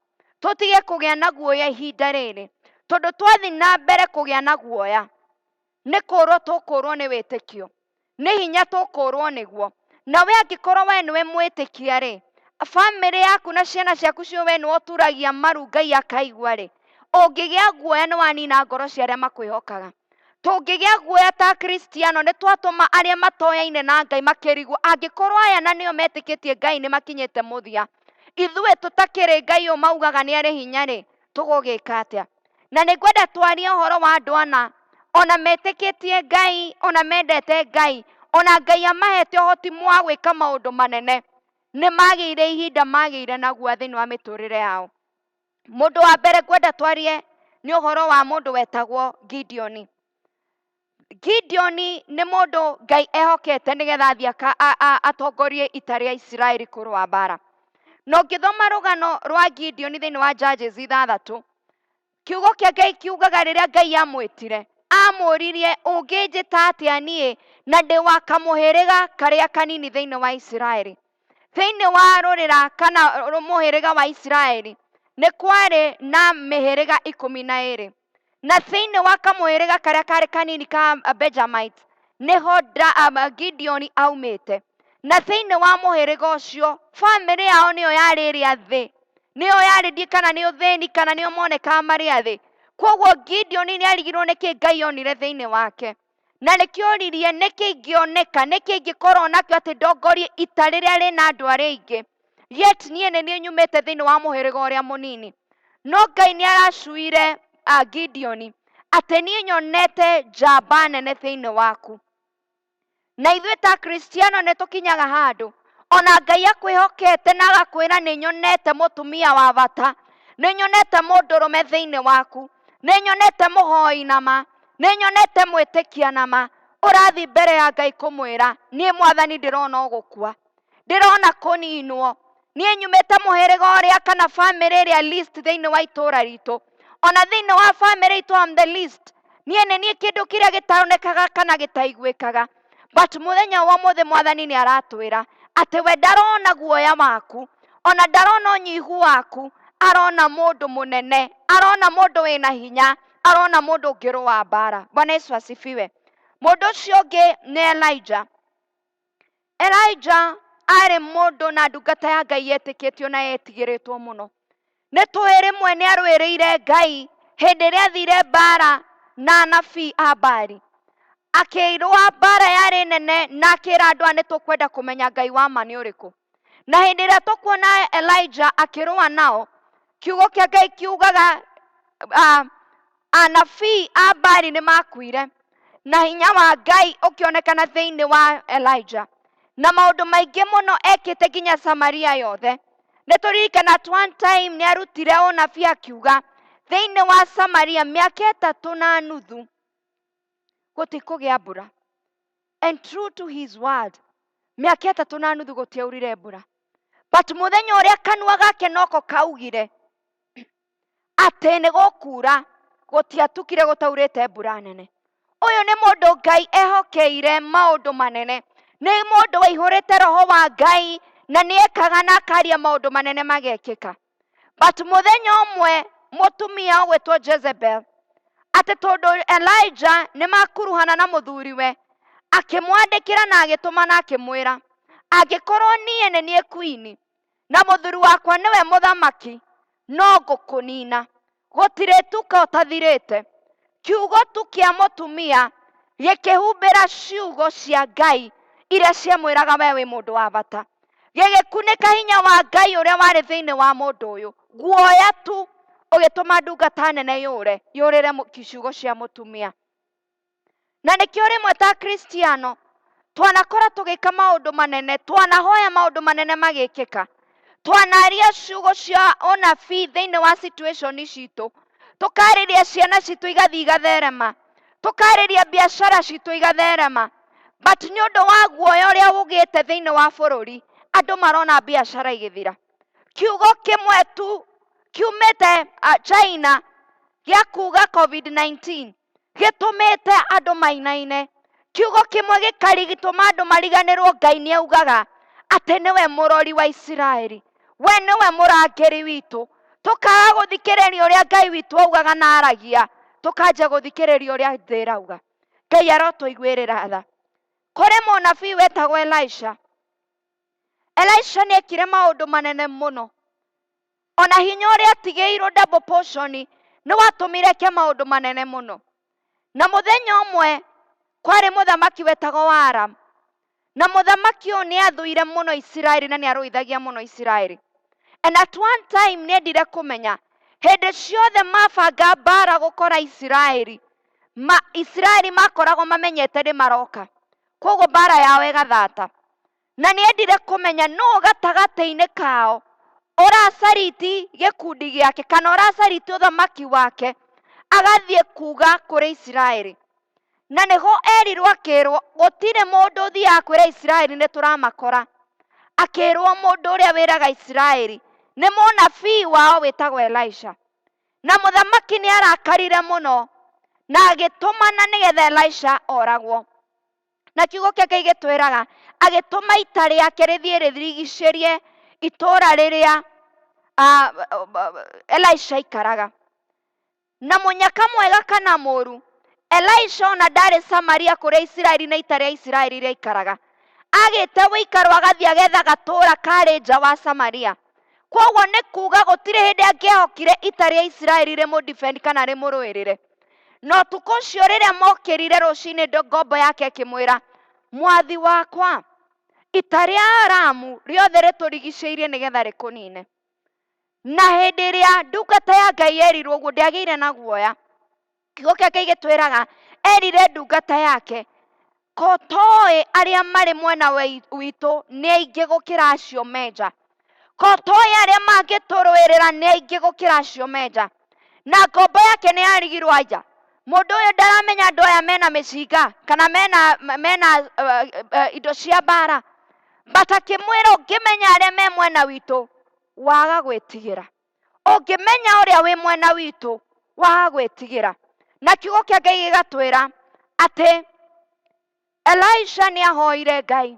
tutige kugĩa na guoya ihinda rĩrĩ, tondũ twathi na mbere kugĩa na guoya nĩ kũrwo tũkũrwo nĩ wĩtĩkio, nĩ hinya tũkũrwo nĩguo. Na we angĩkorwo we nĩwe mwĩtĩkia rĩ, bamĩrĩ yaku na ciana ciaku cio we nĩwe ũturagia maru Ngai akaigua rĩ, ũngĩgĩa guoya nĩ wanina ngoro cia arĩa makwĩhokaga. Tũngĩgĩa guoya ta Kristiano nĩ twatũma arĩa matoyaine na Ngai makĩrigwo, angĩkorwo aya na nĩo metĩkĩtie Ngai nĩ makinyĩte mũthia, ithuĩ tũtakĩrĩ Ngai ũyũ maugaga nĩ arĩ hinya rĩ, tũgũgĩka atĩa? Na nĩ ngwenda twarie ũhoro wa andũ ana, ona metĩkĩtie Ngai, ona mendete Ngai, ona Ngai amahete ũhoti wa gwĩka maũndũ manene, nĩ magĩire ihinda magĩire naguo thĩinĩ wa mĩtũrĩre yao. Mũndũ wa mbere ngwenda twarie nĩ ũhoro wa mũndũ wetagwo Gideon. Gideon nĩ mũndũ Ngai ehokete nĩgetha athiĩ atongorie ita rĩa Isiraeli kũrũa mbara. Na ũngĩthoma rũgano rwa Gideon thĩinĩ wa Judges 6, kiugo kĩa Ngai kiugaga rĩrĩa Ngai amwĩtire, amũririe ũngĩnjĩta atĩa niĩ na ndĩ wa kamũhĩrĩga karĩa kanini thĩinĩ wa Isiraeli. Thĩinĩ wa rũrĩra kana mũhĩrĩga wa Isiraeli nĩ kwarĩ na mĩhĩrĩga 12, na thĩinĩ wa kamũhĩrĩga karĩa karĩ kanini ka Benjamite nĩho Gideon aumĩte. Na thĩinĩ wa mũhĩrĩga ũcio bamĩrĩ yao nĩyo yarĩ ĩrĩa thĩ, nĩyo yarĩ kana nĩ ũthĩni kana nĩyo monekaga marĩ athĩ. Koguo Gideon nĩ arigirwo nĩkĩ Ngai onire thĩinĩ wake, na nĩkĩo oririe nĩkĩ ingĩoneka, nĩkĩ ingĩkorwo nakĩo atĩ ndongorie ita rĩrĩa rĩna andũ arĩa aingĩ, yet niĩ nĩ niĩ nyumĩte thĩinĩ wa mũhĩrĩga ũrĩa mũnini. No Ngai nĩ aracuire Gideon atĩ niĩ nyonete njamba nene thĩinĩ waku. Na ithuĩ ta Kristiano nĩ tũkinyaga handũ ona Ngai akwĩhokete na agakwĩra nĩ nyonete mũtumia wa bata, nĩ nyonete mũndũrũme thĩinĩ waku, nĩ nyonete mũhoi nama, nĩ nyonete mwĩtĩkia nama, ũrathi mbere ya Ngai kũmwĩra niĩ Mwathani ndĩrona ũgũkua, ndĩrona kũninwo, niĩ nyumĩte mũhĩrĩga ũrĩa kana bamĩrĩ ĩrĩa least thĩinĩ wa itũũra ritũ, ona thĩinĩ wa bamĩrĩ itũ am the least, niĩ nĩ niĩ kĩndũ kĩrĩa gĩtaonekaga kana gĩtaiguĩkaga. But mũthenya wa ũmũthĩ Mwathani nĩ aratwĩra atĩ we ndarona guoya waku, ona ndarona ũnyihu waku, arona mũndũ mũnene, arona mũndũ wĩna hinya, arona mũndũ ũngĩrũa mbara. Bwana Yesu asifiwe. Mũndũ ũcio ũngĩ nĩ Elijah. Elijah arĩ mũndũ na ndungata ya Ngai yetĩkĩtio na yetigĩrĩtwo mũno. Nĩ tũĩ rĩmwe nĩ arũĩrĩire Ngai hĩndĩ ĩrĩa athire mbara na anabii a Baali, akĩrũa mbara yarĩ nene na akĩra andũ nĩ tũkwenda kũmenya Ngai wa ma nĩ ũrĩkũ. Na hĩndĩ ĩrĩa tũkuona Elijah akĩrũa nao, kiugo kĩa Ngai kiugaga anabii a Baali nĩ makuire na hinya wa Ngai ũkĩonekana thĩinĩ wa Elijah, na maũndũ maingĩ mũno ekĩte nginya Samaria yothe. Nĩ tũririkana at one time nĩ arutire ũnabii akiuga thĩinĩ wa Samaria mĩaka 3.5 gũtikũgĩa mbura, and true to his word mĩaka 3.5 gũtiaurire mbura. But mũthenya ũrĩa kanua gake noko kaugire atĩ nĩ gũkura, gũtiatukire gũtaurĩte mbura nene. Ũyũ nĩ mũndũ Ngai ehokeire maũndũ manene, nĩ mũndũ waihũrĩte roho wa Ngai na nĩ ekaga na akaria maũndũ manene magekĩka. But mũthenya ũmwe mũtumia ũgwĩtwo Jezebel, atĩ tondũ Elijah nĩ makuruhana na mũthuriwe, akĩmwandĩkĩra na agĩtũma na akĩmwĩra angĩkorwo niĩ nĩ niĩ queen na mũthuri wakwa nĩwe mũthamaki, no ngũkũnina, gũtirĩ tuka ũtathirĩte. Kiugo tu kĩa mũtumia gĩkĩhumbĩra ciugo cia Ngai iria ciamwĩraga we wĩ mũndũ wa bata, gĩgĩkunĩka hinya wa Ngai ũrĩa warĩ thĩinĩ wa mũndũ ũyũ. Guoya tu ũgĩtũma ndungata nene yũrĩre ciugo cia mũtumia. Na nĩkĩo rĩmwe ta Kristiano twanakora tũgĩka maũndũ manene, twanahoya maũndũ manene magĩkĩka, twanaria ciugo cia ũnabii thĩinĩ wa situation citũ, tũkarĩria ciana citũ igathiĩ igatherema, tũkarĩria biacara citũ igatherema, but nĩ ũndũ wa guoya ũrĩa ũgĩte thĩinĩ wa bũrũri, andũ marona biacara igĩthira. Kiugo kĩmwe tu kiumĩte China gĩa kuga COVID-19 gĩtũmĩte andũ mainaine. Kiugo kĩmwe gĩtũma andũ mariganĩrwo Ngai nĩ augaga atĩ nĩwe mũrori wa Isiraeli, we nĩwe mũrangĩri witũ. tukaga guthikiriria uria Ngai witu augaga na aragia, tukanja guthikiriria uria ndirauga. Ngai arotuiguirira tha. Kuri munabii wetagwo Elisha. Elisha niekire maundu manene muno. Ona hinya uria atigiirwo double portion ni watumire ke maundu manene muno. Na muthenya umwe kwari muthamaki wetagwo Aram. Na muthamaki uyu ni athuire muno Israeli na ni aruithagia muno Israeli. And at one time nendire kumenya hindi ciothe mabanga mbara gukora Israeli, Israeli makoragwo mamenyete ni maroka, koguo mbara yao igathata. Na nendire kumenya no gatagati-ini kao uracariti gikundi giake kana uracariti uthamaki wake agathie kuga kuri Israeli. Na nigo erirwo akirwo gutire mundu uthia kwira Israeli ni turamakora. Akirwo mundu uria wiraga Israeli ni munabii wao wetagwo Elisha. Na muthamaki ni arakarire muno na agitumana nigetha Elisha oragwo. Na kiugo kiake gitwiraga agituma ita riake rithie rithirigicerie itura riria Elisha ikaraga. Na munyaka mwega kana muru, Elisha ona ndari Samaria kuria Israeli na ita ria Israeli ria ikaraga. Agite guikaro agathie agetha gatura kari nja wa Samaria. Koguo ni kuga gutire hindi angehokire ita ria Israeli rimu defend kana rimuruirire. No tuko cio riria mokirire rucini ngombo yake akimwira, mwathi wakwa, ita ria Aramu riothe riturigiceirie nigetha rikunine. Na hindi ria ndungata ya Ngai erirwo uguo ndiagire na guoya. Kiugo kiake gitwiraga erire ndungata yake, ko toi aria mari mwena witu ni aingi gukira acio menja. Ko toi aria mangituruirira ni aingi gukira acio menja. Na ngombo yake ni yarigirwo anja. Mundu uyu ndaramenya andu aya mena micinga kana mena indo cia mbara. Batakimwira ungimenya aria me mwena witu waga gwitigira. Ungimenya uria wi mwena witu waga gwitigira. Na kiugo kia Ngai gigatwira ati Elisha ni ahoire Ngai,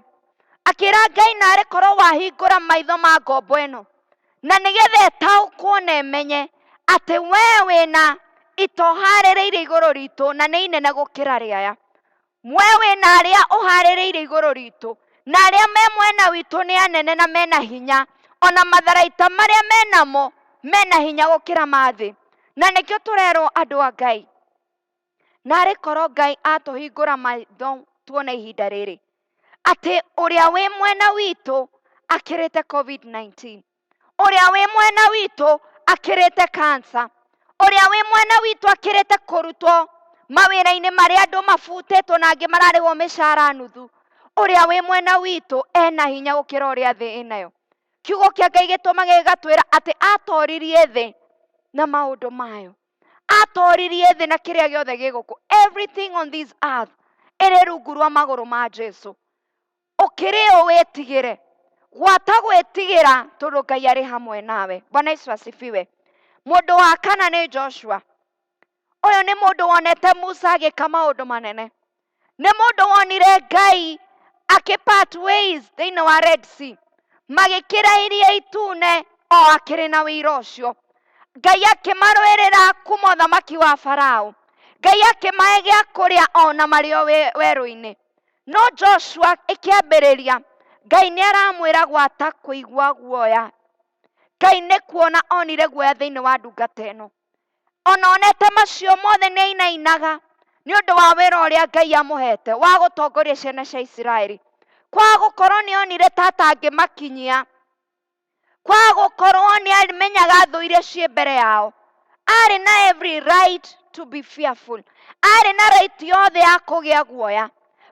akira Ngai nare korwo wahingura maitho ma ngombo ino na nigetha etaukwo na emenye ati we wina ito haririire iguru ritu na ni inene gukira riaya. We wina aria uhaririire iguru ritu na aria me mwena witu ni anene na mena hinya, ona matharaita maria menamo mena hinya gukira mathi. Na nikio turerwo andu a Ngai, nare korwo Ngai atuhingura maitho tuone ihinda riri ati uria wi mwena witu akirite COVID-19, uria wi mwena witu akirite cancer, uria wi mwena witu akirite kurutwo mawira-ini maria andu mabutitwo na angi mararigwo mishara nuthu, uria wi mwena witu ena hinya gukira uria thi inayo. Kiugo kia Ngai gitumaga gigatwira ati atoririe thi na maundu mayo, atoririe thi na kiria giothe giguku. Everything on this earth iri rungu rwa maguru ma Jesu. Ukirio wetigire, gwata gwitigira tondu Ngai ari hamwe nawe. Bwana Yesu asifiwe. Mundu wa kana ni Joshua. Uyu ni mundu wonete Musa agika maundu manene. Ni mundu wonire Ngai akipart ways thiini wa Red Sea, magikira iria itune o akiri na wira ucio. Ngai akimaruirira kuma uthamaki wa Farao. Ngai akimahe gia kuria ona mario weru-ini. No Joshua ikiambiriria, Ngai ni aramwira gwata kuigua guoya. Ngai ni kuona onire guoya thiini wa ndungata ino. Ona onete macio mothe ni ainainaga ni undu wa wira uria Ngai amuhete wa gutongoria ciana cia Israeli. Kwa gukorwo ni onire tata angimakinyia, kwa gukorwo ni amenyaga thu iria cie mbere yao, ari na every right to be fearful, ari na right yothe ya kugia guoya.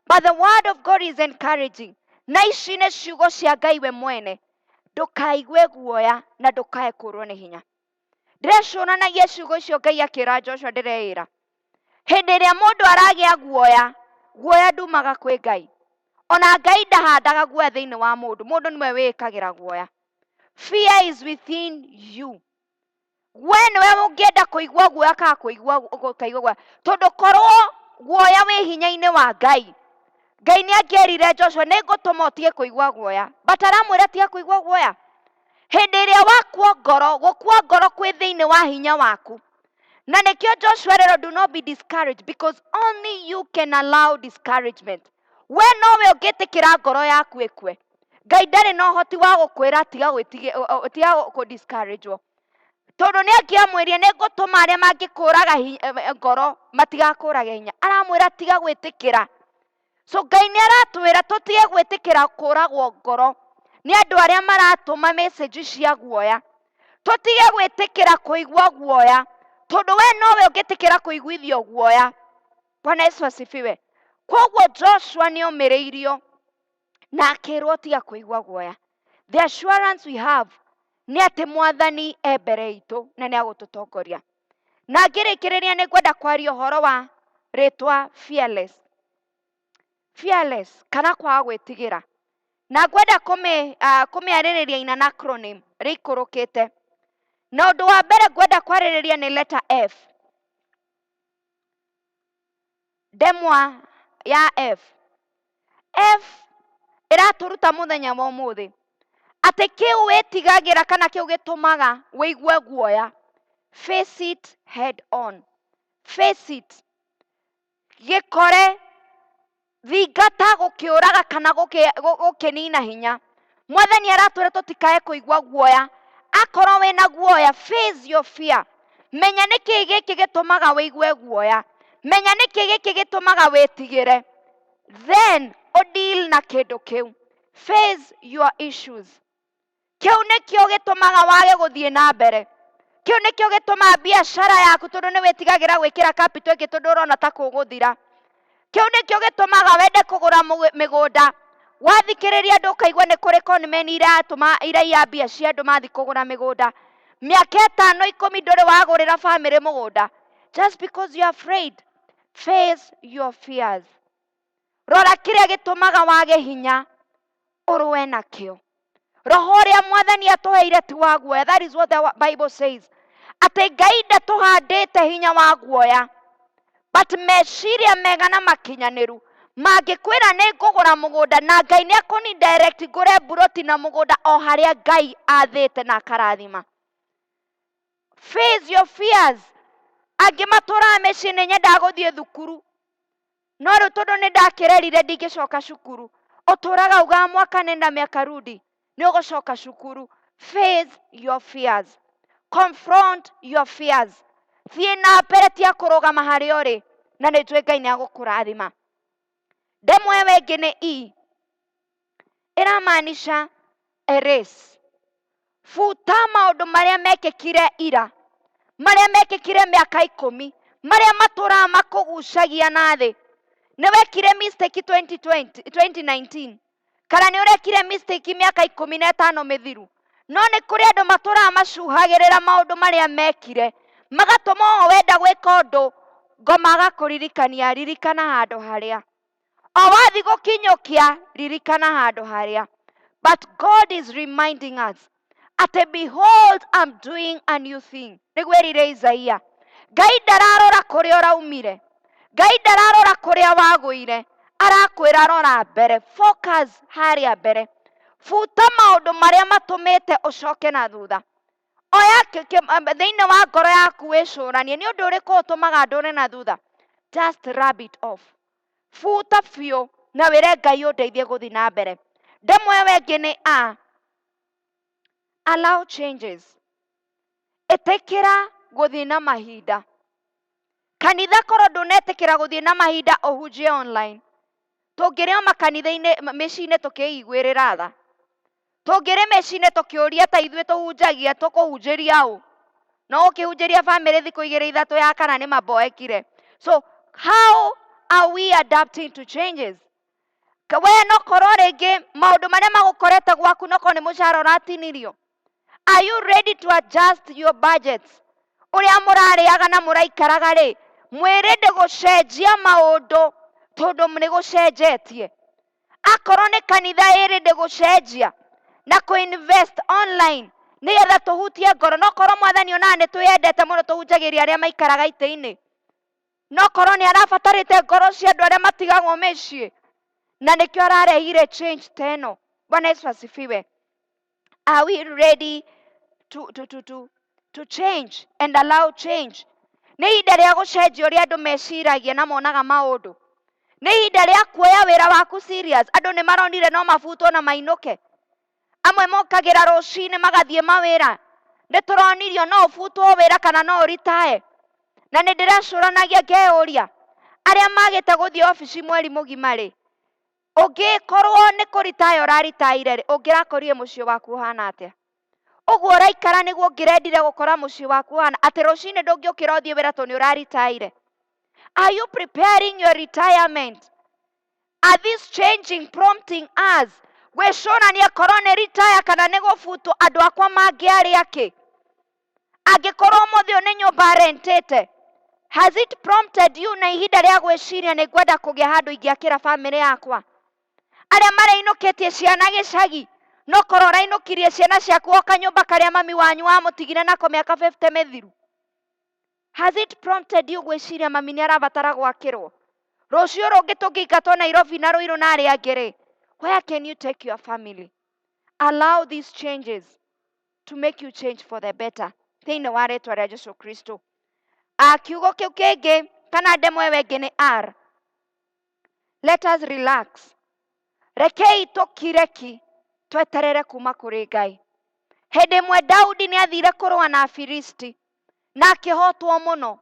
But the word of God is encouraging. Na ici ni ciugo cia Ngai we mwene. Ndukaigue guoya na ndukae kurwo ni hinya. Ndirecuranagia ciugo icio Ngai akira Joshua ndireira. Hindi iria mundu aragia guoya, guoya ndumaga kwi Ngai. Ona Ngai ndahandaga guoya thiini wa mundu, mundu niwe wikagira guoya. Fear is within you. We niwe ungienda kuigua guoya ka kuigua guoya, tondu korwo guoya wi hinya-ini wa Ngai, Ngai ni angierire Joshua ni ngutuma utige kuigua guoya, but aramwira tige kuigua guoya. Hĩndĩ ĩrĩa wakua ngoro, gũkua ngoro kwĩ thĩinĩ wa hinya waku. Na nĩkĩo Joshua rero, do not be discouraged, because only you can allow discouragement. We nowe ũngĩtĩkĩra ngoro yaku ĩkue. Ngai ndarĩ na ũhoti wa gũkwĩra tiga kũ-discourage-wo. Tondũ nĩ angĩamwĩrire nĩ ngũtũma arĩa mangĩkũraga ngoro matigakũrage hinya. Aramwĩra tiga gwĩtĩkĩra. So Ngai nĩ aratwĩra tũtige gwĩtĩkĩra kũragwo ngoro nĩ andũ arĩa maratũma message cia guoya. Tũtige gwĩtĩkĩra kũigua guoya, tondũ we nowe ũngĩtĩkĩra kũiguithio guoya. Bwana Yesu asifiwe. Koguo Joshua nĩ omĩrĩirio na akĩrwo tiga kũigua guoya. The assurance we have nĩ atĩ Mwathani e mbere itũ na nĩ agũtũtongoria. Na ngĩrĩkĩrĩria nĩ ngwenda kwaria ũhoro wa rĩtwa fearless. Fearless kana kwaga gwĩtigĩra. Na ngwenda kũmĩarĩrĩria in an acronym rĩikũrũkĩte. Na ũndũ wa mbere ngwenda kwarĩrĩria nĩ letter F. Ndemwa ya F. F ĩratũruta mũthenya wa ũmũthĩ atĩ kĩu wĩtigagĩra kana kĩu gĩtũmaga wĩigue guoya, face it head on. Face it. Gĩkore, thingata gũkĩũraga kana gũkĩnina hinya. Mwathani aratwĩra tũtikae kũigua guoya. Akorwo wĩna guoya, face your fear. Menya nĩkĩ gĩkĩ gĩtũmaga wĩigue guoya. Menya nĩkĩ gĩkĩ gĩtũmaga wĩtigĩre. Then deal na kĩndũ kĩu. Face your issues. Kĩu nĩkĩo gĩtũmaga wage gũthiĩ na mbere. Kĩu nĩkĩo gĩtũmaga biacara yaku, tondũ nĩ wĩtigagĩra gwĩkĩra capital ĩngĩ tondũ ũrona ta kũgũthira. Kĩu nĩkĩo gĩtũmaga wende kũgũra mĩgũnda. Wathikĩrĩria andũ ũkaigua nĩ kũrĩ conmen iraiya mbia cia andũ mathi kũgũra mĩgũnda. Mĩaka 5, 10 ndũrĩ wagũrĩra family mũgũnda. Just because you are afraid. Face your fears. Rora kĩrĩa gĩtũmaga wage hinya, ũrũe nakĩo. Roho ũrĩa Mwathani atũheire ti wa guoya. That is what the Bible says. Atĩ Ngai ndatũhandĩte hinya wa guoya, but meciria mega na makinyanĩru. Mangĩkwĩra nĩ ngũgũra mũgũnda na Ngai nĩ akũni direct ngũre buroti na mũgũnda o harĩa Ngai athĩte na akarathima. Face your fears. Angĩ matũraga mĩciĩ nĩ nyendaga gũthiĩ thukuru, no rĩu tondũ nĩ ndakĩrerire ndingĩcoka cukuru. Ũtũraga ugaga mwaka nenda mĩaka rudi, nĩ ũgũcoka cukuru. Face your fears. Confront your fears. Thiĩ na mbere tia kũrũgama harĩa ũrĩ, na nĩ njũĩ Ngai nĩ agũkũrathima. Ndemwa ĩyo ĩngĩ nĩ E. Ĩramaanisha erase. Futa maũndũ marĩa mekĩkire ira, marĩa mekĩkire mĩaka 10, marĩa matũraga makũgucagia na thĩ. Nĩ wekire mistake 2019, kana nĩ ũrekire mistake mĩaka 15 mĩthiru. No nĩ kũrĩ andũ matũraga macuhagĩrĩra maũndũ marĩa mekire, magatũma o wenda gwĩka ũndũ ngoma agakũririkania, ririkana handũ harĩa. O wathi gũkinyũkia, ririkana handũ harĩa. But God is reminding us atĩ behold, I'm doing a new thing. Nĩguo erire Isaia. Ngai ndararora kũrĩa ũraumire. Ngai ndararora kũrĩa wagũire. Arakwĩra rora mbere. Focus harĩa mbere. Futa maũndũ marĩa matũmĩte ũcoke na thutha. Oya thĩinĩ wa ngoro yaku wĩcũranie, nĩ ũndũ ũrĩkũ ũtũmaga ndũre na thutha. Just rub it off. Futa biũ na wĩre Ngai ũndeithie gũthiĩ na mbere. Ndemwa ĩyo ĩngĩ nĩ A. Allow changes. Ĩtĩkĩra gũthiĩ na mahinda. Kanitha korwo ndũnetĩkĩra gũthiĩ na mahinda ũhunjie online. Tũngĩrĩ o makanitha-inĩ mĩciĩ-inĩ tũkĩiguĩrĩra tha. Tũngĩrĩ mĩciĩ-inĩ tũkĩũria ta ithuĩ tũhunjagia tũkũhunjĩria ũ. No ũkĩhunjĩria family thikũ 2-3 ya kana nĩ maboekire. So how are we adapting to changes? We no korwo rĩngĩ maũndũ marĩa magũkorete gwaku no korwo nĩ mũcara ũratinirio. Are you ready to adjust your budgets? Ũrĩa mũrarĩaga na mũraikaraga rĩ, mwĩrĩndĩ gũcenjia maũndũ tondũ nĩ gũcenjetie. Akorwo nĩ kanitha ĩrĩndĩ gũcenjia na kũ-invest online nĩgetha tũhutie ngoro. No korwo Mwathani onaga nĩ twĩendete mũno tũhunjagĩria arĩa maikaraga itĩ-inĩ. No korwo nĩ arabatarĩte ngoro cia andũ arĩa matigagwo mĩciĩ, na nĩkĩo ararehire change ta ĩno. Bwana Yesu asifiwe. Are we ready to change and allow change? Nĩ ihinda rĩa gũcenjia ũrĩa andũ meciragia na monaga maũndũ. Nĩ ihinda rĩa kuoya wĩra waku serious. Andũ nĩ maronire no mabutwo na mainũke. Amwe mokagĩra rũcinĩ magathiĩ mawĩra. Nĩ tũronirio no ũbutwo wĩra kana no ũritae. Na nĩ ndĩrecũranagia ngeyũria, arĩa magĩte gũthiĩ ofici mweri mũgima rĩ, ũngĩkorwo nĩ kũritae ũraritaire rĩ, ũngĩrakorire mũciĩ waku ũhana atĩa? Ũguo ũraikara nĩguo ũngĩrendire gũkora mũciĩ waku ũhana atĩ rũcinĩ ndũngĩũkĩra ũthiĩ wĩra tondũ nĩ ũraritaire? Are you preparing your retirement? Are these changing prompting us gwĩcũrania korwo nĩ retire kana nĩ gũbutwo andũ akwa mangĩarĩ akĩ? Angĩkorwo ũmũthĩ ũyũ nĩ nyũmba rentĩte, has it prompted you na ihinda rĩa gwĩciria nĩ ngwenda kũgĩa handũ ingĩakĩra family yakwa? Arĩa mareinũkĩtie ciana gĩcagi, no korwo ũrainũkirie ciana ciaku o kanyũmba karĩa mami wanyu wamũtigire nako mĩaka 50 mĩthiru? Has it prompted you gwĩciria mami nĩ arabatara gwakĩrwo? Rũciũ rũngĩ tũngĩingatwo Nairobi na Ruiru na arĩa angĩ rĩ, where can you take your family? Allow these changes to make you change for the better. Thĩinĩ wa rĩtwa rĩa Jesũ Kristo. Kiugo kĩu kĩngĩ kana ndemwa ĩyo ĩngĩ nĩ R. Let us relax. Rekei tũkireki tweterere kuma kũrĩ Ngai. Hĩndĩ ĩmwe Daudi nĩ athire kũrũa na Afilisti na akĩhotwo mũno,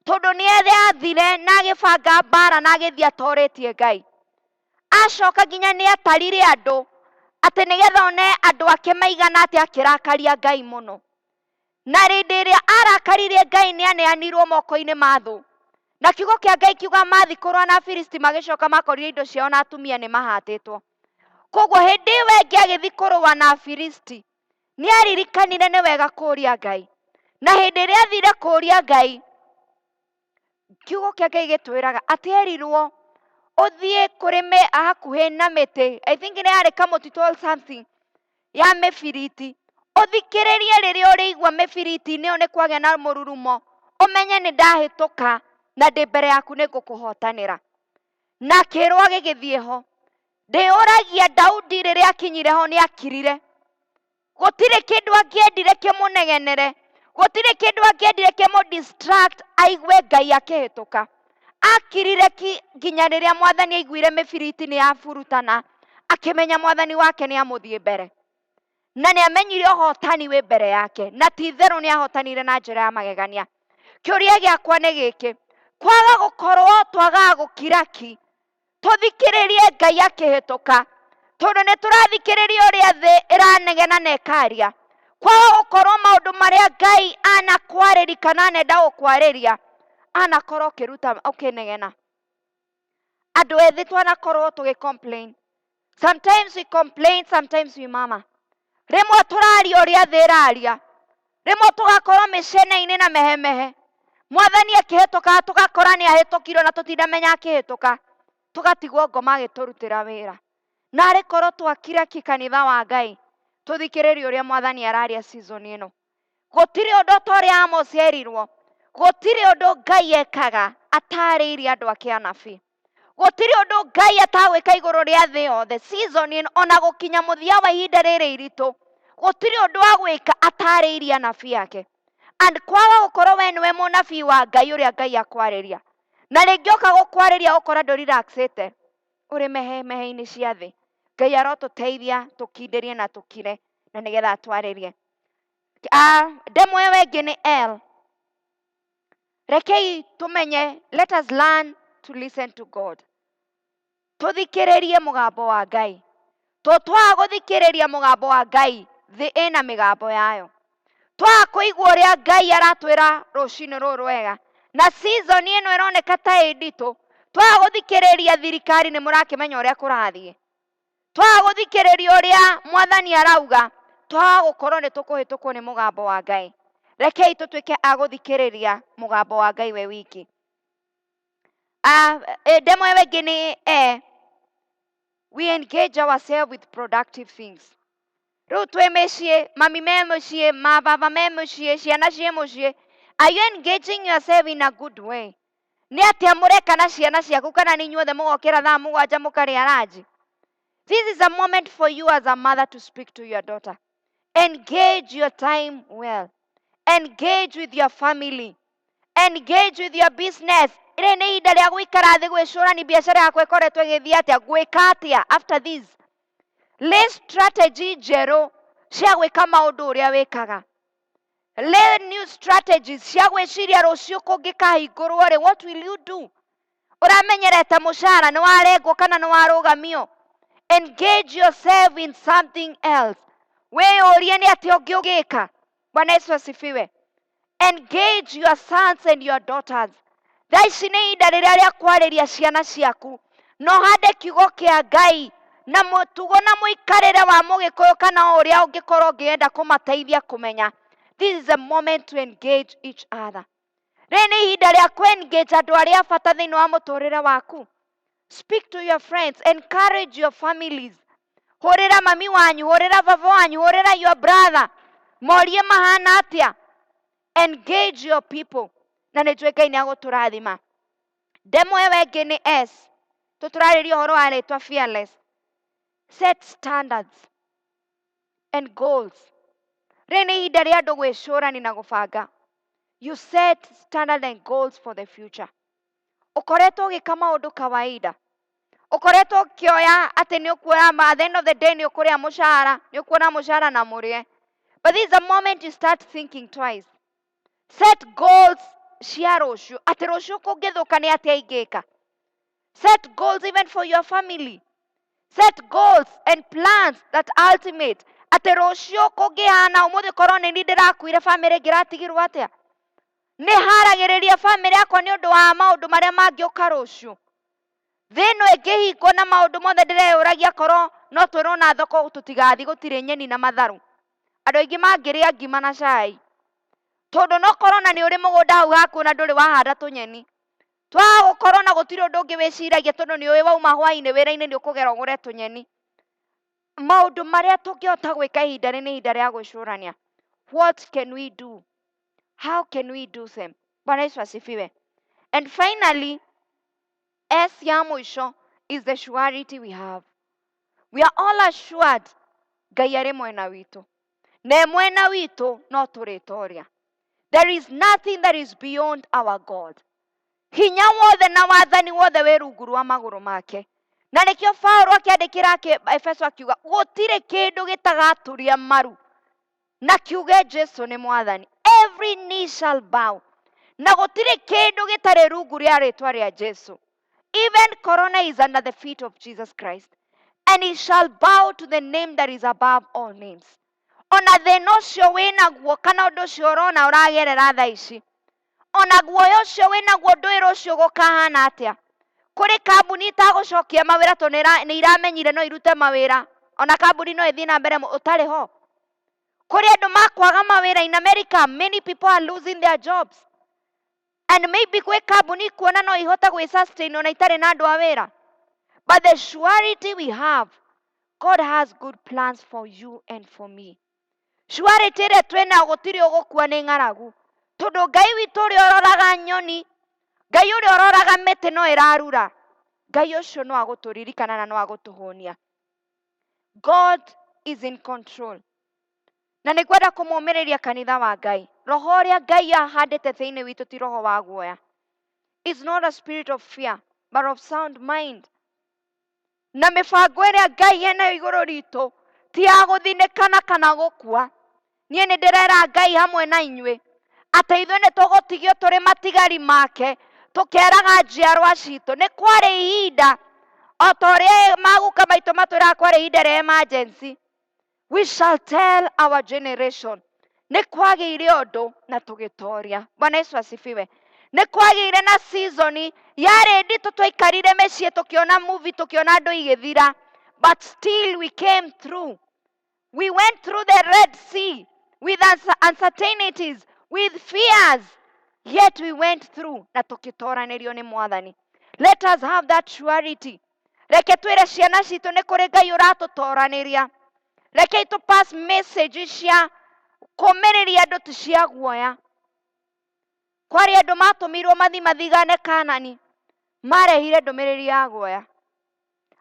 tondũ nĩ athire na agĩbanga mbara na agĩthiĩ atorĩtie Ngai. Acoka nginya nĩ atarire andũ atĩ nĩgetha one andũ ake maigana atĩ akĩrakaria Ngai mũno. Na hĩndĩ ĩrĩa arakaririe Ngai nĩ aneanirwo moko-inĩ ma thũ. Na kiugo kĩa Ngai kiuga mathi kũrũa na Afilisti magĩcoka makorire indo ciao na atumia nĩ mahatĩtwo. Koguo hĩndĩ ĩyo ĩngĩ agĩthiĩ kũrũa na Afilisti, nĩ aririkanire nĩ wega kũũria Ngai. Na hĩndĩ ĩrĩa athire kũũria Ngai, kiugo kĩa Ngai gĩtwĩraga atĩ erirwo ũthiĩ kũrĩ hakuhĩ na mĩtĩ, I think nĩ yarĩ kamũtitũ or something ya mĩbiriti, ũthikĩrĩrie rĩrĩa ũrĩigua mĩbiriti-inĩ ĩyo nĩ kwagĩa na mũrurumo, ũmenye nĩ ndahĩtũka na ndĩ mbere yaku nĩ ngũkũhotanĩra. Na akĩrwo agĩgĩthiĩ ho. Ndĩyũragia Daudi rĩrĩa akinyire ho nĩ akirire. Gũtirĩ kĩndũ angĩendire kĩmũnegenere, gũtirĩ kĩndũ angĩendire kĩmũdistract aigue Ngai akĩhĩtũka. Akirire nginya rĩrĩa Mwathani aiguire mĩbiriti nĩ yaburutana, akĩmenya Mwathani wake nĩ amũthiĩ mbere. Na nĩ amenyire ũhotani wĩ mbere yake, na ti itherũ nĩ ahotanire na njĩra ya magegania. Kĩũria gĩakwa nĩ gĩkĩ: kwaga gũkorwo twagaga gũkiraki, tũthikĩrĩrie Ngai akĩhĩtũka, tondũ nĩ tũrathikĩrĩria ũrĩa thĩ ĩranegena na ĩkaria. Kwaga gũkorwo maũndũ marĩa Ngai anakwarĩria kana anenda gũkwarĩria anakorwo ũkĩruta ũkĩnegena. Andũ ethĩ twanakorwo tũgĩ-complain. Sometimes we complain, sometimes we murmur. Rĩmwe tũraria ũrĩa thĩ ĩraria, rĩmwe tũgakorwo mĩcene-inĩ na mehemehe. Mwathani akĩhĩtũka tũgakora nĩ ahĩtũkirwo na tũtindamenya akĩhĩtũka, tũgatigwo ngoma agĩtũrutĩra wĩra. Na arĩ korwo twakiraki kanitha wa Ngai, tũthikĩrĩrie ũrĩa Mwathani araria season ĩno. Gũtirĩ ũndũ ta ũrĩa Amos erirwo, gũtirĩ ũndũ Ngai ekaga atarĩirie andũ ake anabii. Gũtirĩ ũndũ Ngai atagwĩka igũrũ rĩa thĩ yothe season ĩno, ona gũkinya mũthia wa ihinda rĩrĩ iritũ, gũtirĩ ũndũ wa gwĩka atarĩirie anabii ake. And kwaga gũkorwo we nĩwe mũnabii wa Ngai ũrĩa Ngai akwarĩria, na rĩngĩ oka gũkwarĩria ũkora ndũrelaxĩte, ũrĩ mehe-inĩ cia thĩ. Ngai arotũteithia tũkindĩrie na tũkire na nĩgetha atwarĩrie. Ndemwa ĩyo ĩngĩ nĩ L. Rekei tũmenye, let us learn to listen to God. Tũthikĩrĩrie mũgambo wa Ngai. Twaga gũthikĩrĩria mũgambo wa Ngai, thĩ ĩna mĩgambo yayo. Twaga kũigua ũrĩa Ngai aratwĩra rũcinĩ rũrũ wega, na season ĩno ĩroneka ta ĩ nditũ, twaga gũthikĩrĩria thirikari nĩ mũrakĩmenya ũrĩa kũrathiĩ. Twaga gũthikĩrĩria ũrĩa Mwathani arauga, twaga gũkorwo nĩ tũkũhĩtũkwo nĩ mũgambo wa Ngai. Rekei tũtuĩke a gũthikĩrĩria mũgambo wa Ngai we wiki. Ndemwa ĩyo ĩngĩ nĩ E. We engage ourselves with productive things. Rĩu twĩ mũciĩ, mami me mũciĩ, mababa me mũciĩ, ciana ciĩ mũciĩ. Are you engaging yourself in a good way? Nĩ atĩa mũreka na ciana ciaku, kana nĩ inyuothe mũgokĩra thaa 7 mũkarĩa ranji? This is a moment for you as a mother to speak to your daughter. Engage your time well. Engage with your family. Engage with your business. Ire nĩ ihinda rĩa gũikara thĩ gwĩcũrani biacara yakwa ĩkoretwo ĩgĩthiĩ atĩa, gwĩka atĩa after this. Lay strategy njerũ cia gwĩka maũndũ ũrĩa wĩkaga. Lay new strategies cia gwĩciria rũciũ kũngĩkahingũrwo rĩ, what will you do? Ũramenyerete mũcara, nĩ warengwo kana nĩ warũgamio? Engage yourself in something else. Wĩyũrie nĩ atĩa ũngĩ ũngĩka. Bwana Yesu asifiwe. Engage your sons and your daughters. Thaa ici nĩ ihinda rĩrĩa rĩa kwarĩria ciana ciaku. No hande kiugo kĩa Ngai na mũtugo na mũikarĩre wa mũgĩkũyũ kana ũrĩa ũngĩkorwo ũngĩenda kũmateithia kũmenya. This is a moment to engage each other. Rĩrĩ nĩ ihinda rĩa kũ-engage andũ arĩa bata thĩinĩ wa mũtũrĩre waku. Speak to your friends. Encourage your families. Hũrĩra mami wanyu, hũrĩra baba wanyu, hũrĩra your brother. Morie mahana atĩa. Engage your people. Na nĩ njũĩ Ngai nĩ agũtũrathima. Demo ĩyo ĩngĩ nĩ S. Tũtũrarĩria ũhoro wa rĩtwa fearless. Set standards and goals. Rĩrĩ nĩ ihinda rĩa andũ gwĩcũrani na gũbanga. You set standards and goals for the future. Ũkoretwo ũgĩka maũndũ kawaida. Ũkoretwo ũkĩoya atĩ nĩ ũkuona at the end of the day nĩ ũkũrĩa mũcara, nĩ ũkuona mũcara na mũrĩe. But this is the moment you start thinking twice. Set goals cia rũciũ. Atĩ rũciũ kũngĩthũka nĩ atĩa ingĩka. Set goals even for your family. Set goals and plans that ultimate. Atĩ rũciũ kũngĩhana ũmũthĩ korwo nĩ niĩ ndĩrakuire family ngĩratigirwo atĩa. Nĩ haragĩrĩria family yakwa nĩ ũndũ wa maũndũ marĩa mangĩũka rũciũ. Thĩ ĩno ĩngĩhingwo na maũndũ mothe ndĩreyũragia korwo no twĩrona thoko tũtigathiĩ gũtirĩ nyeni na matharũ. Andũ aingĩ mangĩrĩa ngima na cai. Tondũ no korwo na nĩ ũrĩ mũgũnda hau hakuhĩ na ndũrĩ wahanda tũnyeni. Twaga gũkorwo na gũtirĩ ũndũ ũngĩ wĩciragia tondũ nĩ ũĩ wauma hwaĩ-inĩ wĩra-inĩ nĩ ũkũgera ũgũre tũnyeni. Maũndũ marĩa tũngĩhota gwĩka ihinda rĩ nĩ ihinda rĩa gwĩcũrania. What can we do? How can we do them? Bwana Yesu asifiwe. And finally, S ya mwisho is the surety we have. We are all assured Ngai arĩ mwena witũ. Na mwena witũ no tũrĩtoria. There is nothing that is beyond our God. Hinya wothe na wathani wothe wĩ rungu rwa magũrũ make. Na nĩkĩo Paulo akĩandĩkĩra Efeso akiuga gũtirĩ kĩndũ gĩtagatũria maru. Na kiuge Jesu nĩ mwathani. Every knee shall bow. Na gũtirĩ kĩndũ gĩtarĩ rungu rĩa rĩtwa rĩa Jesu. Even corona is under the feet of Jesus Christ. And he shall bow to the name that is above all names. Ona thĩna ũcio wĩnaguo kana ũndũ ũcio ũrona ũragerera thaa ici. Ona guoya ũcio wĩnaguo ndũĩ rũciũ gũkahana atĩa. Kũrĩ kambuni itagũcokia mawĩra tondũ nĩ iramenyire no irute mawĩra. Ona kambuni no ĩthiĩ na mbere ũtarĩ ho. Kũrĩ andũ makwaga mawĩra in America, many people are losing their jobs. And maybe gwĩ kambuni kuona no ihota gwĩ sustain ona itarĩ na andũ a wĩra. But the surety we have, God has good plans for you and for me. Surety ĩrĩa twĩna gũtirĩ ũgũkua nĩ ng'aragu. Tondũ Ngai witũ ũrĩa ũroraga nyoni, Ngai ũrĩa ũroraga mĩtĩ no ĩrarura. Ngai ũcio no agũtũririkana na no agũtũhũnia. God is in control. Na nĩ kwenda kũmũmĩrĩria kanitha wa Ngai. Roho ũrĩa Ngai ahandĩte thĩinĩ witũ ti roho wa guoya. It's not a spirit of fear, but of sound mind. Na mĩbango ĩrĩa Ngai ena igũrũ ritũ ti ya gũthinĩkana kana gũkua. Niĩ nĩ ndĩrera Ngai hamwe na inyuĩ. Atĩ ithuĩ nĩ tũgũtigio tũrĩ matigari make. Tũkeraga njiarwa citũ. Nĩ kwarĩ ihinda. O ta ũrĩa maguka maitũ matwĩraga kwarĩ ihinda rĩa emergency. We shall tell our generation. Nĩ kwagĩire ũndũ na tũgĩtoria. Bwana Yesu asifiwe. Nĩ kwagĩire na season yarĩ nditũ twaikarire mĩciĩ tũkĩona movie tũkĩona andũ igĩthira. But still we came through. We went through the Red Sea with uncertainties, with fears. Yet we went through na tũkĩtoranĩrio nĩ Mwathani. Let us have that surety. Reke twĩre ciana citũ nĩ kũrĩ Ngai ũratũtoranĩria. Reke tũ pass message cia kũmĩrĩria andũ ti cia guoya. Kwarĩ andũ matũmirwo mathigane Kanani. Marehire ndũmĩrĩri ya guoya.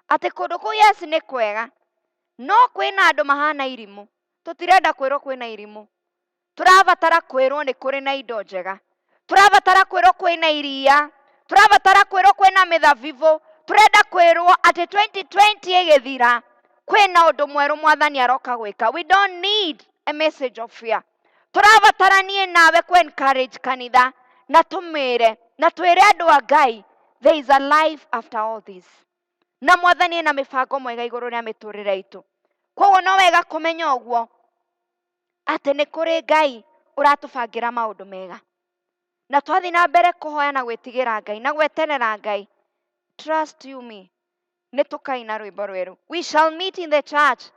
Atĩ kũndũ kũu yes nĩ kwega. No kwĩna andũ mahana irimũ. tutirenda kwirwo kwina irimu, turabatara kwirwo ni kuri na indo njega, turabatara kwirwo kwina iria, turabatara kwirwo kwina mithabibu, turenda kwirwo ati 2020 igithira kwina undu mweru mwathani aroka gwika. We don't need a message of fear. Turabatara nie nawe ku encourage kanitha na tumire na twire andu a Ngai there is a life after all this, na mwathani ena mibango mwega iguru ria miturire itu. Koguo no wega kumenya uguo ati ni kuri Ngai uratubangira maundu mega, na twathi na mbere kuhoya na gwitigira Ngai na gweterera Ngai, trust you me, ni tukaina rwimbo rweru. We shall meet in the church,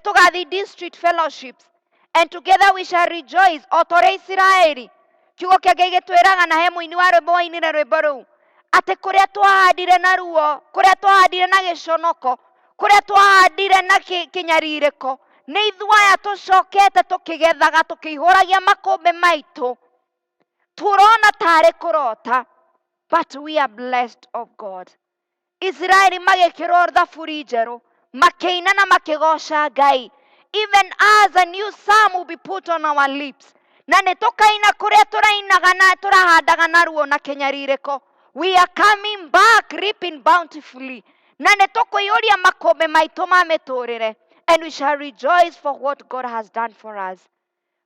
tugathi district fellowships, and together we shall rejoice. Otore Israeli kiugo kia Ngai gitwiraga na he muini wa rwimbo wainire rwimbo ruu ati kuria twahandire na ruo, kuria twahandire na giconoko, kuria twahandire na kinyaririko, ni ithuaya tucokete tukigethaga tukihuragia makumbi maitu. Turona tari kurota, but we are blessed of God. Israeli magikirwo thaburi njeru, makiina na makigoca Ngai. Even as a new psalm will be put on our lips, na nitukaina kuria turainaga na turahandaga na ruo na kinyaririko. We are coming back reaping bountifully, na nitukuiyuria makumbi maitu ma miturire, and we shall rejoice for what God has done for us.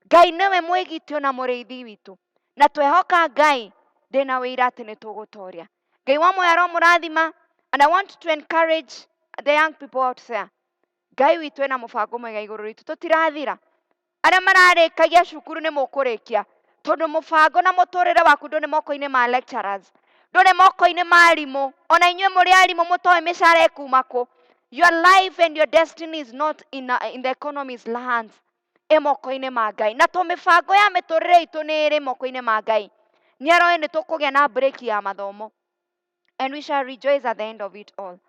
Ngai niwe mwigitio na muriithi witu, na twehoka Ngai ndina wira ati nitugutoria. Ngai wa moyo aromurathima. And I want to encourage the young people out there. Ngai witu ena mubango mwega iguru ritu, tutirathira. Aria mararikagia cukuru ni mukurikia, tondu mubango na muturire waku nduni moko-ini ma lecturers, nduni moko-ini ma arimu. Ona inyue muri arimu mutoe mishara ikuma ku. Your life and your destiny is not in the economy's hands, e moko-ini ma Ngai. Na to mibango ya miturire itu ni iri moko-ini ma Ngai, ni aroe ni tukugia na break ya mathomo, and we shall rejoice at the end of it all.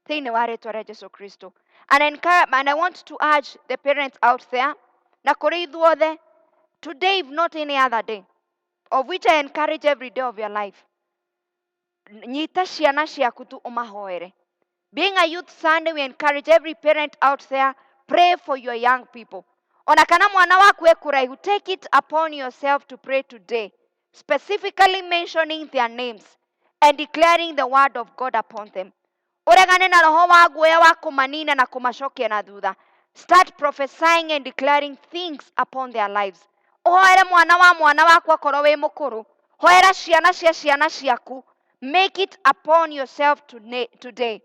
Thiini wa ritwa ria Jesu Kristo. And I want to urge the parents out there, na kuri ithuothe, today if not any other day, of which I encourage every day of your life, nyita ciana ciaku tu umahoere. Being a youth Sunday, we encourage every parent out there, pray for your young people. Ona kana mwana waku e kuraihu, take it upon yourself to pray today, specifically mentioning their names and declaring the word of God upon them. Uregane na roho wa guoya wa kumanina na kumacokia na thutha. Start prophesying and declaring things upon their lives. Uhoere mwana waku akorwo wi mukuru, hoera ciana cia ciana ciaku. Make it upon yourself today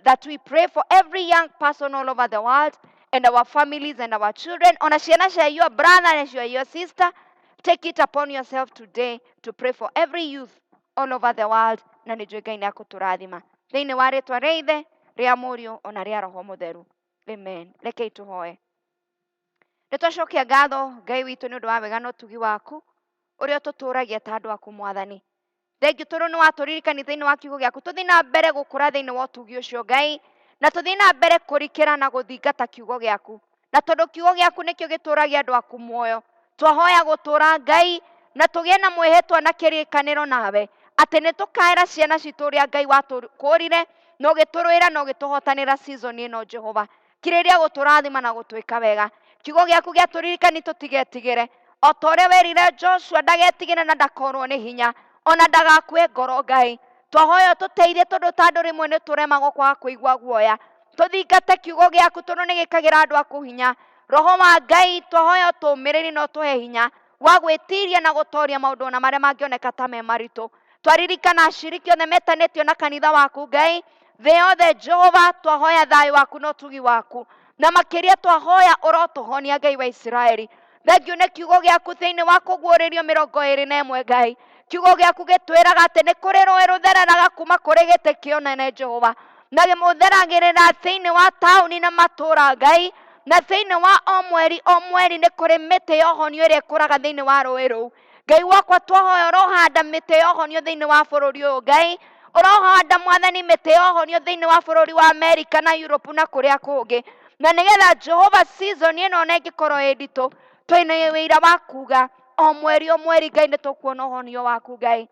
that we pray for every young person all over the world, and our families and our children. Ona ciana cia your brother and your sister, take it upon yourself today to pray for every youth all over the world, na nijue Ngai ni akuturathima thiini wa ritwa ria Ithe, ria Muriu, ona ria Roho Mutheru. Amen. Rekei tuhoe. Nitwacokia ngatho Ngai witu ni undu wa wega na utugi waku uria tuturagia ta andu aku Mwathani. Thengiu tondu ni waturirikania thiini wa kiugo giaku, tuthii na mbere gukura thiini wa utugi ucio Ngai, na tuthii na mbere kurikira na guthingata kiugo giaku, na tondu kiugo giaku nikio gituragia andu aku muoyo, twahoya gutura Ngai na tugie na mwihitwa na kirikaniro nawe ati nitukaira ciana citu uria Ngai watukũrire na ũgĩtũrũĩra na ũgĩtũhotanĩra season ĩno Jehova. Kĩrĩrĩria gũtũrathima na gũtwĩka wega. Kiugo gĩaku gĩatũririkania tũtigetigĩre, o ta ũrĩa werire Joshua ndagetigĩre na ndakorwo nĩ hinya, ona ndagakue ngoro Ngai. Twahoya ũtũteithie tondũ ta andũ rĩmwe nĩ tũremagwo kwaga kũigua guoya. Tũthingate kiugo gĩaku tondũ nĩ gĩkagĩra andũ aku hinya. Roho wa Ngai twahoya ũtũmĩrĩrie na ũtũhe hinya wa gwĩtiria na gũtoria maũndũ ona marĩa mangĩoneka ta me maritũ. Twaririkana aciriki othe metanĩtio na kanitha waku Ngai, thĩ yothe Jehova, twahoya thayũ waku na ũtugi waku, na makĩria twahoya ũrotũhonia Ngai wa Isiraeli. Thengiũ nĩ kiugo gĩaku thĩinĩ wa Kũguũrĩrio 21 Ngai. Kiugo gĩaku gĩtwĩraga atĩ nĩ kũrĩ rũĩ rũthereraga kuma kũrĩ gĩtĩ kĩa ũnene Jehova, na gĩmũtheragĩrĩra thĩinĩ wa taũni na matũũra Ngai, na thĩinĩ wa o mweri nĩ kũrĩ mĩtĩ ya ũhonio ĩrĩa ĩkũraga thĩinĩ wa rũĩ rũu. Ngai wakwa twahoya ũrohanda mĩtĩ ya ũhonio thĩinĩ wa bũrũri ũyũ Ngai, ũrohanda Mwathani mĩtĩ ya ũhonio thĩinĩ wa bũrũri wa Amerika na Europe na kũrĩa kũngĩ, na nĩgetha Jehova season ĩno ona ĩngĩkorwo ĩ nditũ, twĩna wĩira wa kuga o mweri Ngai nĩ tũkuona ũhonio waku Ngai.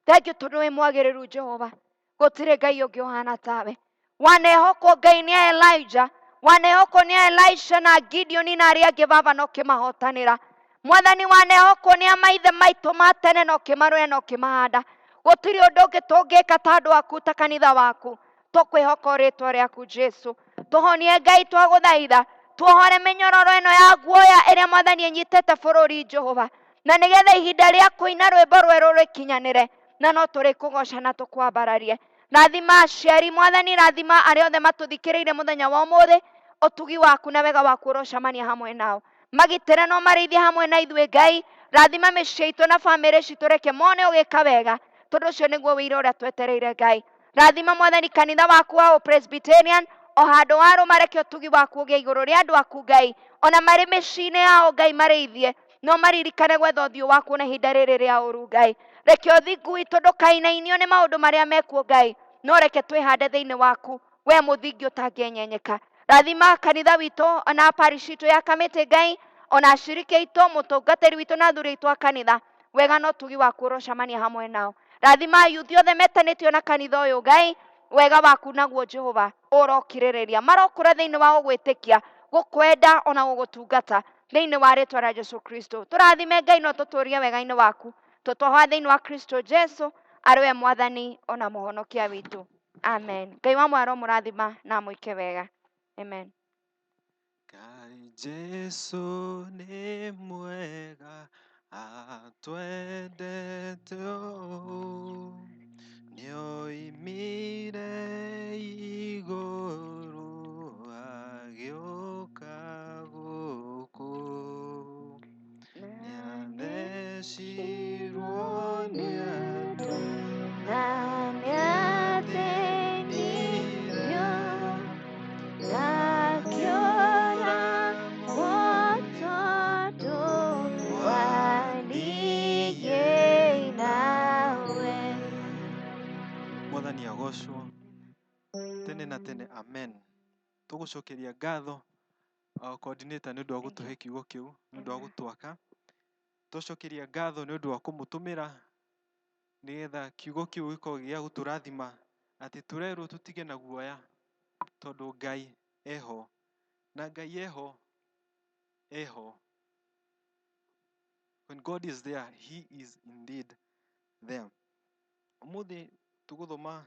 Thengiũ tondũ wĩ mwagĩrĩru Jehova, gũtirĩ Ngai ũngĩ ũhana tawe. Wanehokwo Ngai nĩ Elijah, wanehoko nĩ Elisha na Gideon na arĩa angĩ baba no kĩmahotanĩra. Mwathani wanehoko nĩ a maithe maitũ ma tene no kĩmarũe no kĩmahanda. Gũtirĩ ũndũ ũngĩ tũngĩka ta andũ aku ta kanitha waku, tũkwĩhoka rĩtwa rĩaku Jesu. Tũhonie Ngai twagũthaitha, tuohore mĩnyororo ĩno ya guoya ĩrĩa Mwathani ĩnyitĩte bũrũri Jehova, na nĩgetha ihinda rĩa kũina rwĩmbo rwerũ rĩkinyanĩre, na no tũrĩkũgoca na tũkwambararie. Rathima aciari Mwathani, rathima arĩa othe matũthikĩrĩire mũthenya wa ũmũthĩ, ũtugi waku na wega waku ũrocemania hamwe nao. Magitĩre no marĩithie hamwe na ithuĩ Ngai, rathima mĩciĩ itũ na bamĩrĩ citũ, reke mone ũgĩka wega, tondũ ũcio nĩguo wĩira ũrĩa twetereire Ngai. Rathima Mwathani kanitha waku wa Presbyterian, o handũ warũma reke ũtugi waku ũgĩe igũrũ rĩa andũ aku Ngai, ona marĩ mĩciĩ-inĩ yao Ngai marĩithie, no maririkane gwetha ũthiũ waku na ihinda rĩrĩ rĩa ũru Ngai. Reke ũthingu witũ ndũkainainio nĩ maũndũ marĩa mekuo Ngai, no reke twĩhande thĩinĩ waku, we mũthingi ũtangĩenyenyeka. Rathima kanitha witũ ona parish itũ ya Kamĩtĩ Ngai, ona ashiriki aitũ, mũtungatĩri witũ na athuri aitũ a kanitha, wega no ũtugi waku ũrocemania hamwe nao. Rathima ayuthi othe metanĩtio na kanitha ũyũ Ngai, wega waku naguo Jehova ũrokirĩrĩria, marokũra thĩinĩ wa gũgwĩtĩkia, gũkwenda ona gũgũtungata thĩinĩ wa rĩtwa rĩa Jesu Kristo. Tũrathime Ngai no tũtũũrie wega-inĩ waku, tũtohoa thĩinĩ wa Kristo Jesu arĩ we Mwathani ona mũhonokia witũ. Amen. Ngai wa mwaro mũrathima na mũike wega. Amen. Ngai Jesu nĩ mwega, atwendete ũũ, nĩoimire igũrũ agĩũka gũkũ, nĩathecirwo nĩ andũ Na nĩathĩnjirwo, akĩũra tondũ wa niĩ nawe. Mwathani agocwo tene na tene, amen. Tũgũcokeria ngatho coordinator nĩ ũndũ wa gũtũhe kiugo kĩu, nĩ ũndũ wa gũtwaka. Tũcokeria ngatho nĩ ũndũ wa kũmũtũmĩra nĩgetha kiugo kĩu gĩkorwo gĩa gũtũrathima, atĩ tũrerwo tũtige na guoya tondũ Ngai eho, na Ngai eho. When God is there, he is indeed there. Ũmũthĩ tũgũthoma,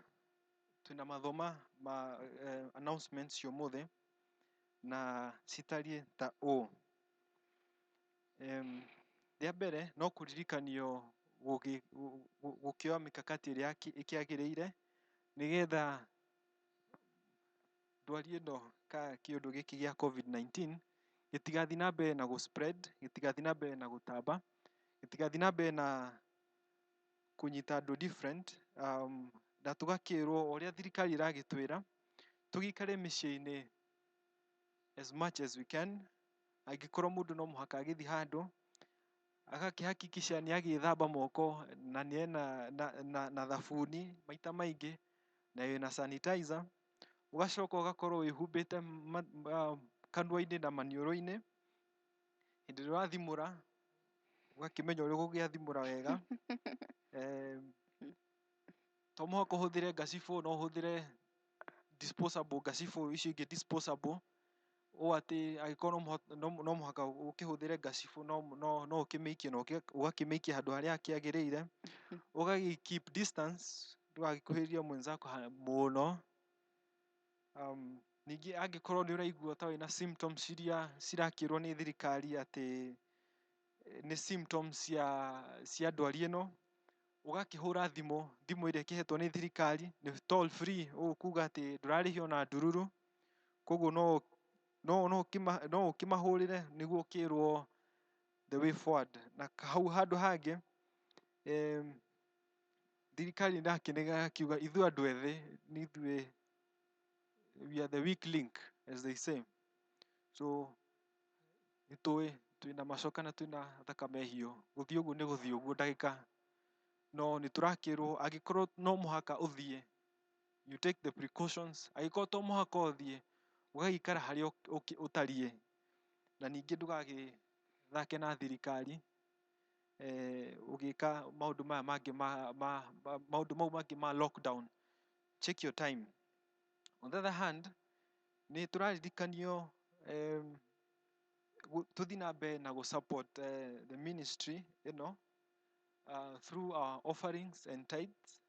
twĩna mathoma ma announcements cia ũmũthĩ, na citariĩ ta ũũ. Rĩa mbere no kũririkanio gũkĩoya mĩkakati ĩrĩa ĩkĩagĩrĩire nĩgetha ndwari ĩno ka kĩũndũ gĩkĩ gĩa COVID-19 gĩtigathiĩ na mbere na gũ-spread, gĩtigathiĩ na mbere na gũtamba, gĩtigathiĩ na mbere na kũnyita andũ different, na tũgakĩrwo ũrĩa thirikari ĩragĩtwĩra tũgĩikare mĩciĩ-inĩ as much as we can. Angĩkorwo mũndũ no mũhaka agĩthiĩ handũ agakĩhakikisha nĩ agĩthamba moko na nĩ na thabuni maita maingĩ na wĩna sanitizer, ũgacoka ũgakorwo wĩhumbĩte kanua-inĩ na maniũrũ-inĩ. Hĩndĩ ĩrĩa ũrathimũra ũgakĩmenya ũrĩa ũgũgĩathimũra wega. To mũhaka ũhũthĩre ngacibũ, no ũhũthĩre disposable ngacibũ icio ingĩ disposable, ũũ atĩ angĩkorwo no mũhaka ũkĩhũthĩre ngacibũ no ũkĩmĩikie na ũgakĩmĩikia handũ harĩa hakĩagĩrĩire. Ũgagĩ keep distance, ndũgagĩkuhĩrĩrie mwenzako mũno. Ningĩ angĩkorwo nĩ ũraigua ta wĩna symptoms iria cirakĩrwo nĩ thirikari atĩ nĩ symptoms cia ndwari ĩno, ũgakĩhũra thimũ ĩrĩa ĩkĩhetwo nĩ thirikari, nĩ toll free, ũguo kuga atĩ ndũrarĩhio na ndururu, koguo no ũkĩmahũrĩre nĩguo ũkĩrwo the way forward. Na hau handũ hangĩ, thirikari nĩrakĩnegena akiuga ithuĩ andũ ethĩ nĩ ithuĩ we are the weak link as they say. So nĩtũĩ twĩna macoka na twĩna thakame hiũ, gũthiĩ ũguo nĩ gũthiĩ ũguo ndagĩka, no nĩtũrakĩrwo angĩkorwo no mũhaka ũthiĩ, you take the precautions. Angĩkorwo to mũhaka ũthiĩ, ũgagĩikara harĩa ũtariĩ, na ningĩ ndũgagĩthake na thirikari ũgĩka maũndũ maya mangĩ maũndũ mau mangĩ ma lockdown. Check your time. On the other hand, nĩ tũraririkanio tũthiĩ na mbere na support the ministry ĩno through our offerings and tithes.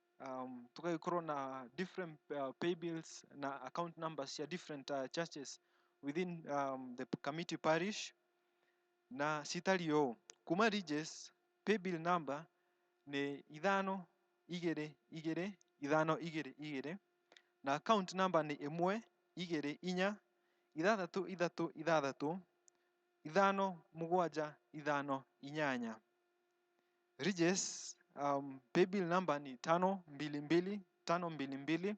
Tũgagĩkorwo na different pay bills na account numbers cia different churches within the Kamiti parish, na citariĩ ũũ: kuma Regis pay bill number nĩ 522522, na account number nĩ 124665758. Regis pay bill number ni 522522,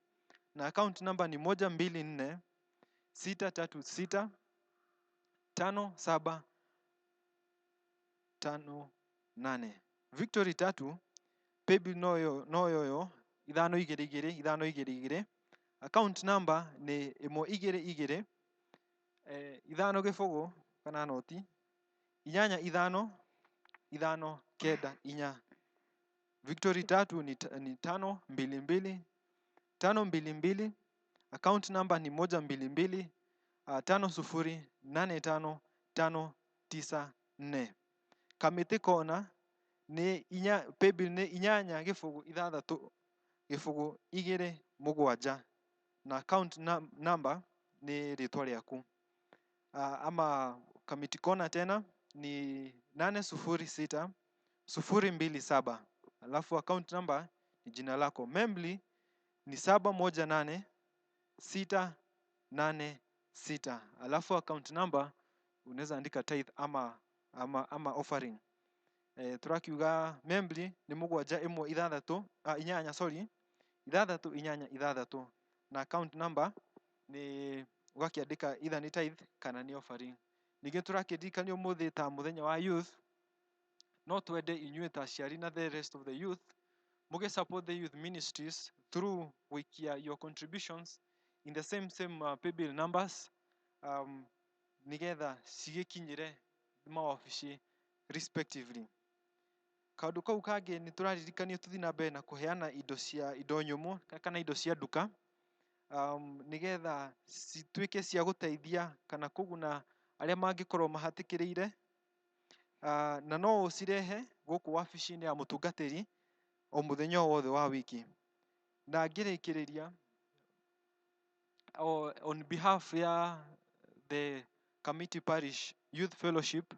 na account number ni 1246365758. Victory tatu pay bill no yoyo 522222, account number ni 122 5 kana noti 8559. Victory tatu ni 522522, account number ni 122 5085594. Kamiti Corner ni pay bill ni 8627, na account number ni rĩtwa rĩaku. Ama Kamiti Corner tena ni 806027, alafu account number ni jina lako. Membli ni 718686, alafu account number unaweza andika tithe ama offering. Turakiuga membli ni 7686, na account number ni ugakiandika either ni tithe kana ni offering. Ningĩ tũrakĩririkania ũmũthĩ ta mũthenya wa youth, no twende inyuĩ ta aciari na the rest of the youth muge support the youth ministries through gũikia your contributions in the same pay bill numbers, nigetha cigĩkinyĩre mawabici respectively. Kaũndũ kau kangĩ nĩ tũraririkanio tũthiĩ na mbere na kũheana indo nyũmũ kana indo cia nduka, nigetha cituĩke cia gũteithia kana kũguna arĩa mangĩkorwo mahatĩkĩrĩire, na no ũcirehe gũkũ wabici-inĩ ya mũtungatĩri o mũthenya o wothe wa wiki. Na ngĩrĩkĩrĩria, on behalf ya the Kamiti Parish Youth Fellowship,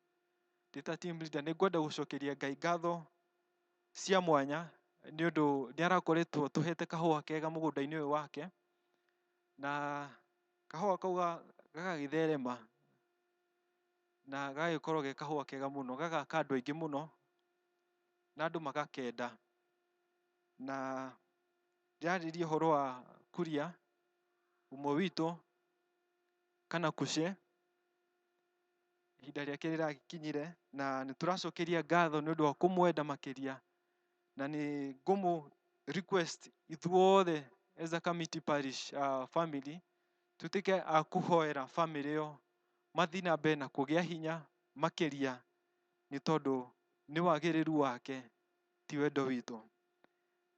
ndĩ team leader, nĩ ngwenda gũcokeria Ngai ngatho cia mwanya nĩ ũndũ nĩ arakoretwo tũhete kahũa kega mũgũnda-inĩ ũyũ wake, na kahũa kau gagagĩtherema na gagagĩkorwo ge kahũa kega mũno, gagaka andũ aingĩ mũno na andũ magakenda. Na ndĩrarĩria ũhoro wa Kuria, ũmwe witũ, kana Kushe, ihinda rĩake rĩrakinyire, na nĩ tũracokeria ngatho nĩ ũndũ wa kũmwenda makĩria, na nĩ ngũmũ request ithuothe as a Kamiti Parish family tutuĩke a kũhoera family ĩyo mathiĩ na mbere na kũgĩa hinya makĩria, nĩ tondũ nĩ wagĩrĩru wake ti wendo witũ.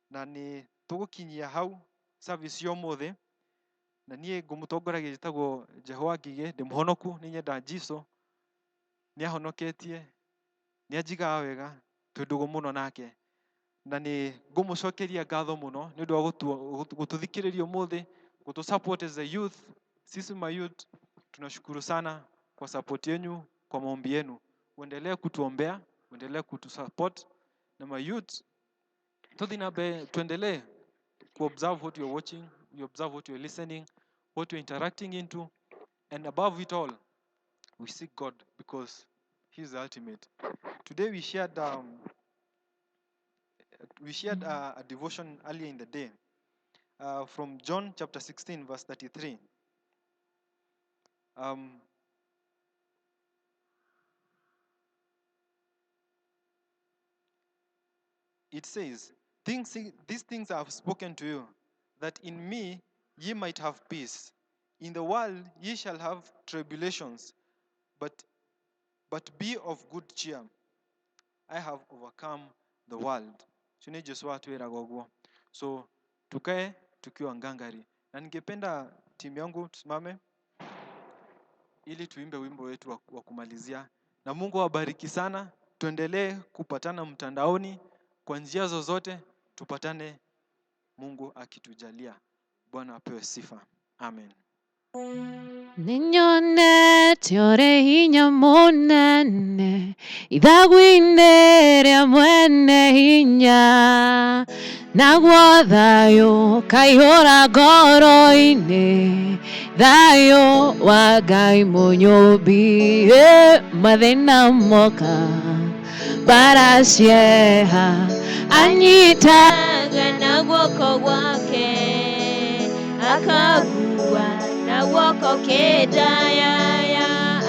Na nĩ tũgũkinyia hau service ya ũmũthĩ, na niĩ ngũmũtongoragia njĩtagwo Njehoa Ngigĩ, ndĩ mũhonoku, nĩ nyenda Jesũ, nĩ ahonoketie, nĩ anjigaga wega, twĩ ndũgũ mũno nake, na nĩ ngũmũcokeria ngatho mũno nĩ ũndũ wa gũtũthikĩrĩria ũmũthĩ, gũtũ support as a youth. Sisi ma youth tunashukuru sana kwa support yenu, kwa maombi yenu. Uendelee kutuombea, uendelee kutusupport, na ma youth tuthi na mbere, tuendelee observe what you're watching, you observe what you're listening, what you're interacting into, and above it all, we seek God because He's the ultimate. Today we shared a devotion earlier in the day from John chapter 16 verse 33. It says, these things I have spoken to you, that in me ye might have peace. In the world ye shall have tribulations, but be of good cheer. I have overcome the world. Shuni Yesu atuĩraga ũguo. So tukae tukiwa ngangari. Na ningependa timu yangu tusimame. ili tuimbe wimbo wetu wa kumalizia. Na Mungu awabariki sana. Tuendelee kupatana mtandaoni kwa njia zozote, tupatane Mungu akitujalia. Bwana apewe sifa. Amen. Ninyonete ore hinya munene ithagwine ria mwene hinya naguo thayo kaihura ngoro-ini thayo wa Ngai munyumbi mathina moka bara cieha anyitaga na guoko gwake akagua na guoko kĩndayaya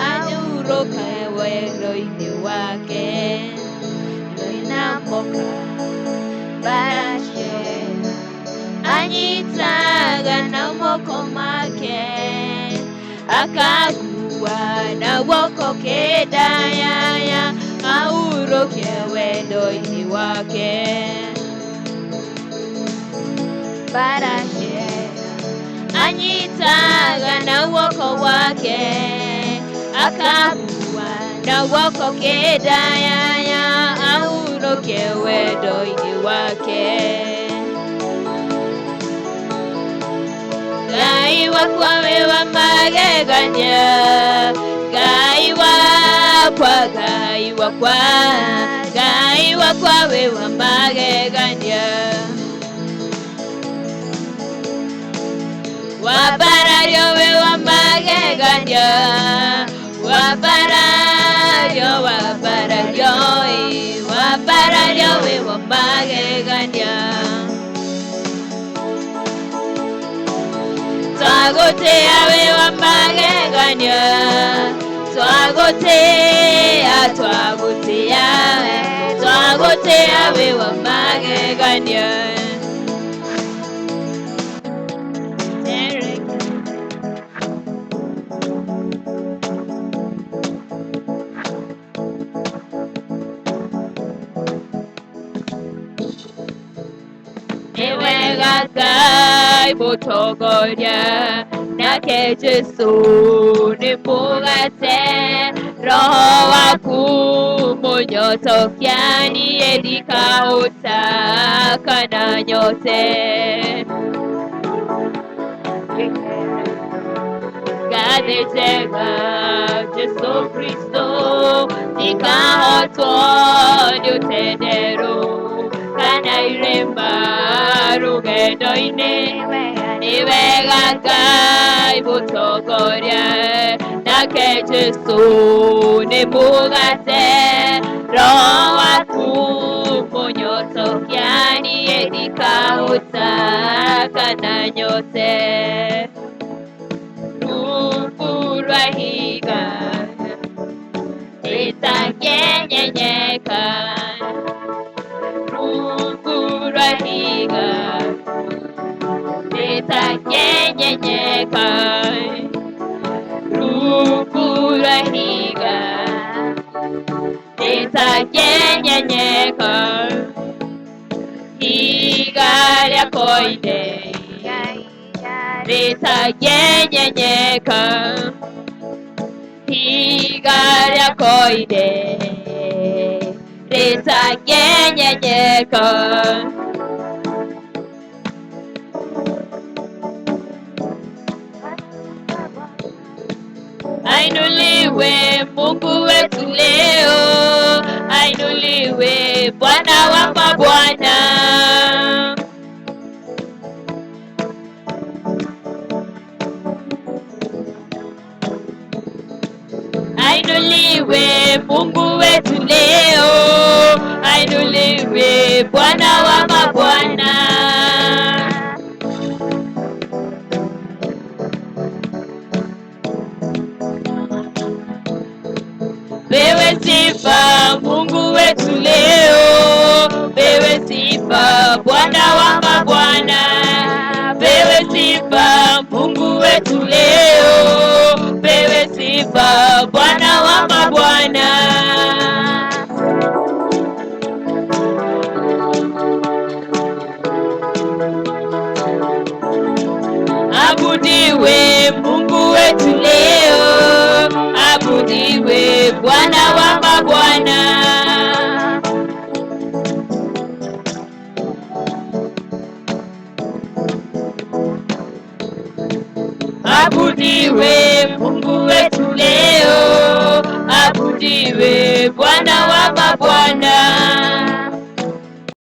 anyurũkae wendo-inĩ wake na moka baracieha anyitaga na moko make akagua na guoko kĩndayaya aurũke wendo-inĩ wake baracieha anyitaga na guoko wake akagua na guoko kĩndayaya aurũke wendo-inĩ wake. Ngai wakwa wĩ wa magegania, Ngai wakwa, Ngai wakwa, Ngai wakwa wĩ wa magegania. Wabarario we wa magegania, wabarario, wabarario, wabarario we wa magegania. Twagotea we wa magegania, twagotea, twagotea, twagotea we wa magegania. Ngai mũtongoria nake Jesũ nĩ mũgate, Roho waku mũnyotokia niĩ ndikahũta kana nyote. Ngathĩ njega Jesũ Kristo ndikahotwo nĩ ũtenderũ kana irema rũgendo-inĩ. Nĩ wega Ngai mũtongoria nake Jesũ nĩ mũgate, Roho waku mũnyotokia niĩ ndikahũta kana nyote. Rungu rwa ihiga rĩtangĩnyenyeka, rungu rwa ihiga rĩtangĩnyenyeka, rungu rwa ihiga rĩtangĩnyenyeka. Ihiga rĩa koine rĩtangĩnyenyeka, ihiga rĩa koine rĩtangĩnyenyeka. Ainuliwe Mungu wetu leo, ainuliwe Bwana wa mabwana. Ainuliwe Mungu wetu leo, ainuliwe Bwana wa mabwana. Pewe sifa Mungu wetu leo, pewe sifa Bwana wa mabwana. Pewe sifa Mungu wetu leo, pewe sifa Bwana wa mabwana. Abudiwe Mungu wetu leo, Abudiwe Mungu wetu leo, abudiwe Bwana